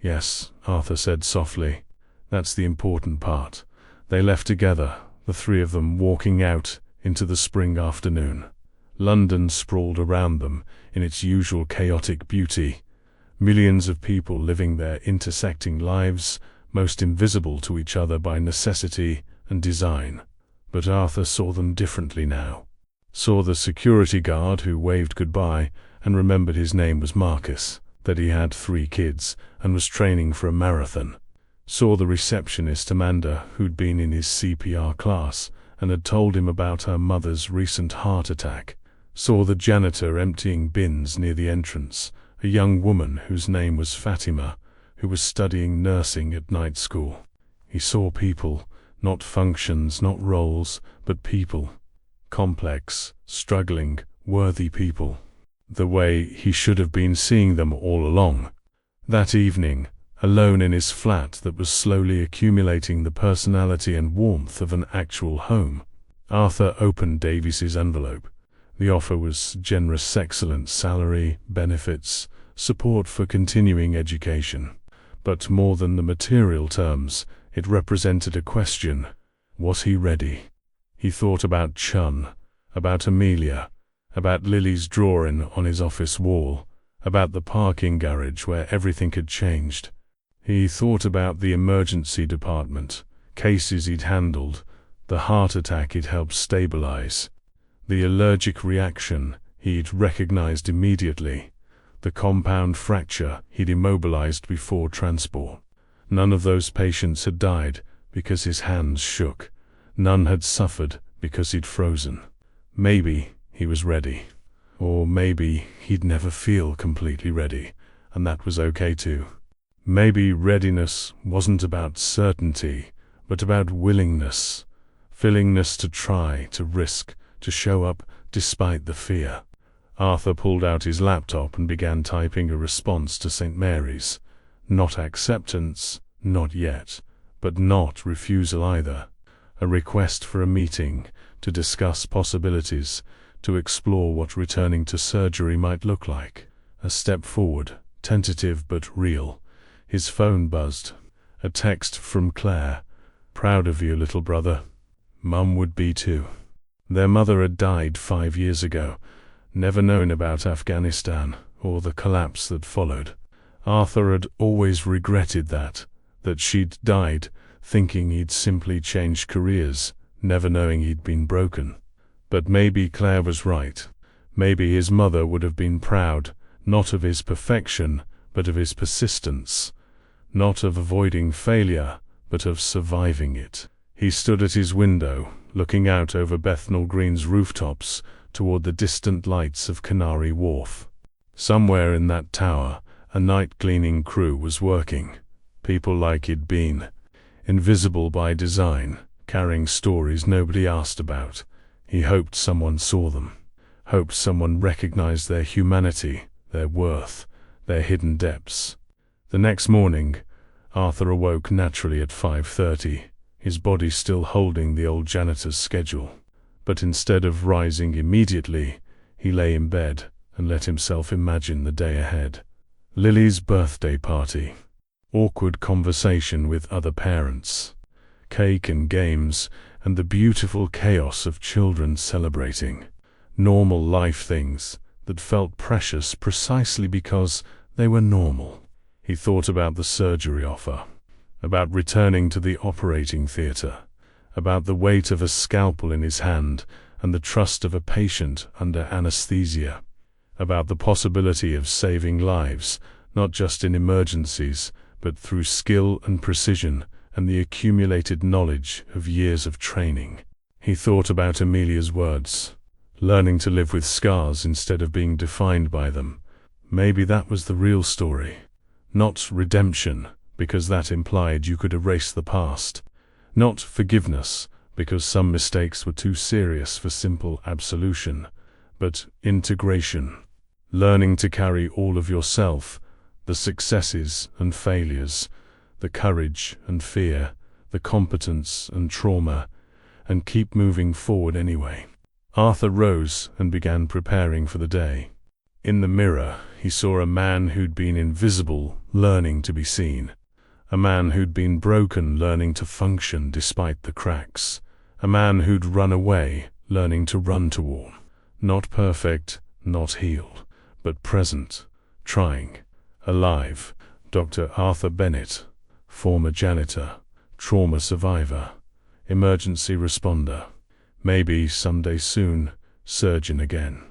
"Yes," Arthur said softly. "That's the important part." They left together, the three of them walking out into the spring afternoon. London sprawled around them in its usual chaotic beauty. Millions of people living their intersecting lives, most invisible to each other by necessity and design. But Arthur saw them differently now. Saw the security guard who waved goodbye and remembered his name was Marcus, that he had 3 kids and was training for a marathon. Saw the receptionist Amanda who'd been in his CPR class and had told him about her mother's recent heart attack. Saw the janitor emptying bins near the entrance, a young woman whose name was Fatima, who was studying nursing at night school. He saw people, not functions, not roles, but people. Complex, struggling, worthy people. The way he should have been seeing them all along. That evening, alone in his flat that was slowly accumulating the personality and warmth of an actual home, Arthur opened Davies's envelope. The offer was generous, excellent salary, benefits, support for continuing education. But more than the material terms, it represented a question. Was he ready? He thought about Chun, about Amelia, about Lily's drawing on his office wall, about the parking garage where everything had changed. He thought about the emergency department, cases he'd handled, the heart attack he'd helped stabilize, the allergic reaction he'd recognized immediately, the compound fracture he'd immobilized before transport. None of those patients had died because his hands shook. None had suffered because he'd frozen. Maybe he was ready. Or maybe he'd never feel completely ready, and that was okay too. Maybe readiness wasn't about certainty, but about willingness to try, to risk, to show up despite the fear. Arthur pulled out his laptop and began typing a response to St. Mary's. Not acceptance, not yet, but not refusal either. A request for a meeting, to discuss possibilities, to explore what returning to surgery might look like. A step forward, tentative but real. His phone buzzed. A text from Claire. "Proud of you, little brother. Mum would be too." Their mother had died 5 years ago, never known about Afghanistan or the collapse that followed. Arthur had always regretted that she'd died, thinking he'd simply changed careers, never knowing he'd been broken. But maybe Claire was right. Maybe his mother would have been proud, not of his perfection, but of his persistence. Not of avoiding failure, but of surviving it. He stood at his window, looking out over Bethnal Green's rooftops toward the distant lights of Canary Wharf. Somewhere in that tower, a night cleaning crew was working. People like he'd been. Invisible by design, carrying stories nobody asked about. He hoped someone saw them. Hoped someone recognized their humanity, their worth, their hidden depths. The next morning, Arthur awoke naturally at 5:30, his body still holding the old janitor's schedule. But instead of rising immediately, he lay in bed and let himself imagine the day ahead. Lily's birthday party. Awkward conversation with other parents. Cake and games, and the beautiful chaos of children celebrating. Normal life things that felt precious precisely because they were normal. He thought about the surgery offer, about returning to the operating theater, about the weight of a scalpel in his hand and the trust of a patient under anesthesia, about the possibility of saving lives, not just in emergencies, but through skill and precision and the accumulated knowledge of years of training. He thought about Amelia's words, learning to live with scars instead of being defined by them. Maybe that was the real story. Not redemption, because that implied you could erase the past. Not forgiveness, because some mistakes were too serious for simple absolution. But integration. Learning to carry all of yourself, the successes and failures, the courage and fear, the competence and trauma, and keep moving forward anyway. Arthur rose and began preparing for the day. In the mirror, he saw a man who'd been invisible, learning to be seen. A man who'd been broken, learning to function despite the cracks. A man who'd run away, learning to run toward. Not perfect, not healed, but present, trying, alive. Dr. Arthur Bennett, former janitor, trauma survivor, emergency responder. Maybe someday soon, surgeon again.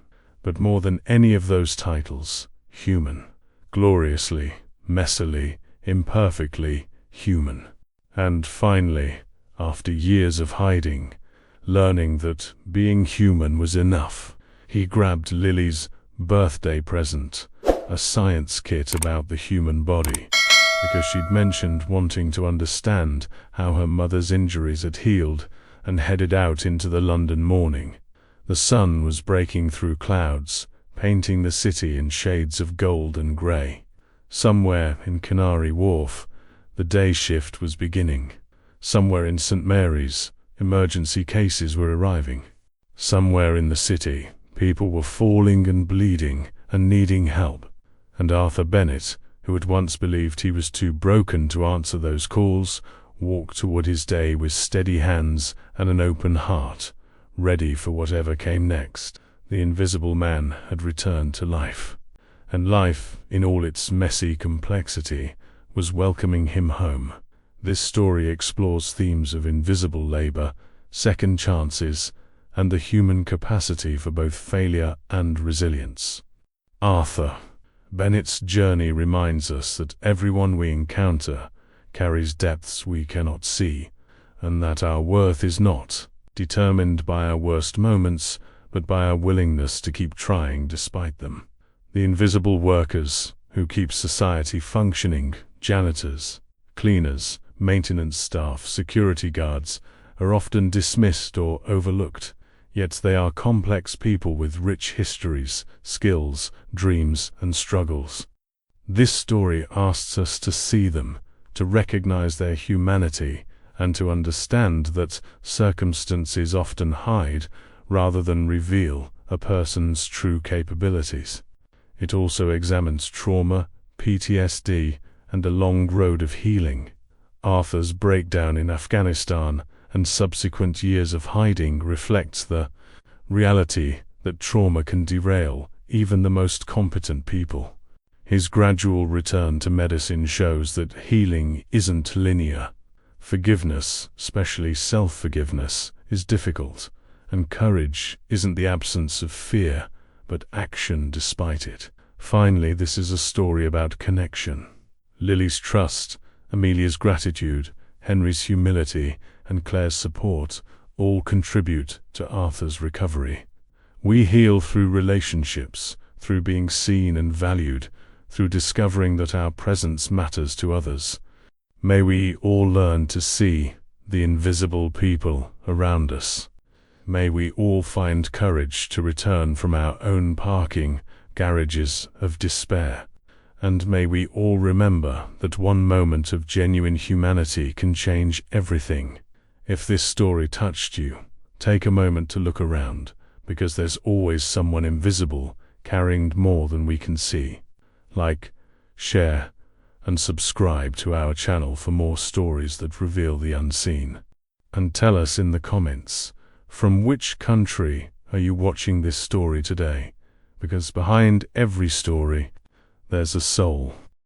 But more than any of those titles, human. Gloriously, messily, imperfectly human. And finally, after years of hiding, learning that being human was enough, he grabbed Lily's birthday present, a science kit about the human body, because she'd mentioned wanting to understand how her mother's injuries had healed, and headed out into the London morning. The sun was breaking through clouds, painting the city in shades of gold and grey. Somewhere in Canary Wharf, the day shift was beginning. Somewhere in St. Mary's, emergency cases were arriving. Somewhere in the city, people were falling and bleeding and needing help. And Arthur Bennett, who had once believed he was too broken to answer those calls, walked toward his day with steady hands and an open heart, ready for whatever came next. The Invisible Man had returned to life, and life, in all its messy complexity, was welcoming him home. This story explores themes of invisible labor, second chances, and the human capacity for both failure and resilience. Arthur Bennett's journey reminds us that everyone we encounter carries depths we cannot see, and that our worth is not determined by our worst moments, but by our willingness to keep trying despite them. The invisible workers who keep society functioning, Janitors, cleaners, maintenance staff, security guards are often dismissed or overlooked, yet they are complex people with rich histories, skills, dreams, and struggles. This story asks us to see them, to recognize their humanity, and to understand that circumstances often hide, rather than reveal, a person's true capabilities. It also examines trauma, PTSD, and a long road of healing. Arthur's breakdown in Afghanistan and subsequent years of hiding reflects the reality that trauma can derail even the most competent people. His gradual return to medicine shows that healing isn't linear. Forgiveness, especially self-forgiveness, is difficult, and courage isn't the absence of fear, but action despite it. Finally, this is a story about connection. Lily's trust, Amelia's gratitude, Henry's humility, and Claire's support all contribute to Arthur's recovery. We heal through relationships, through being seen and valued, through discovering that our presence matters to others. May we all learn to see the invisible people around us. May we all find courage to return from our own parking garages of despair. And may we all remember that one moment of genuine humanity can change everything. If this story touched you, take a moment to look around, because there's always someone invisible carrying more than we can see. Like, share, and subscribe to our channel for more stories that reveal the unseen. And tell us in the comments, from which country are you watching this story today? Because behind every story, there's a soul.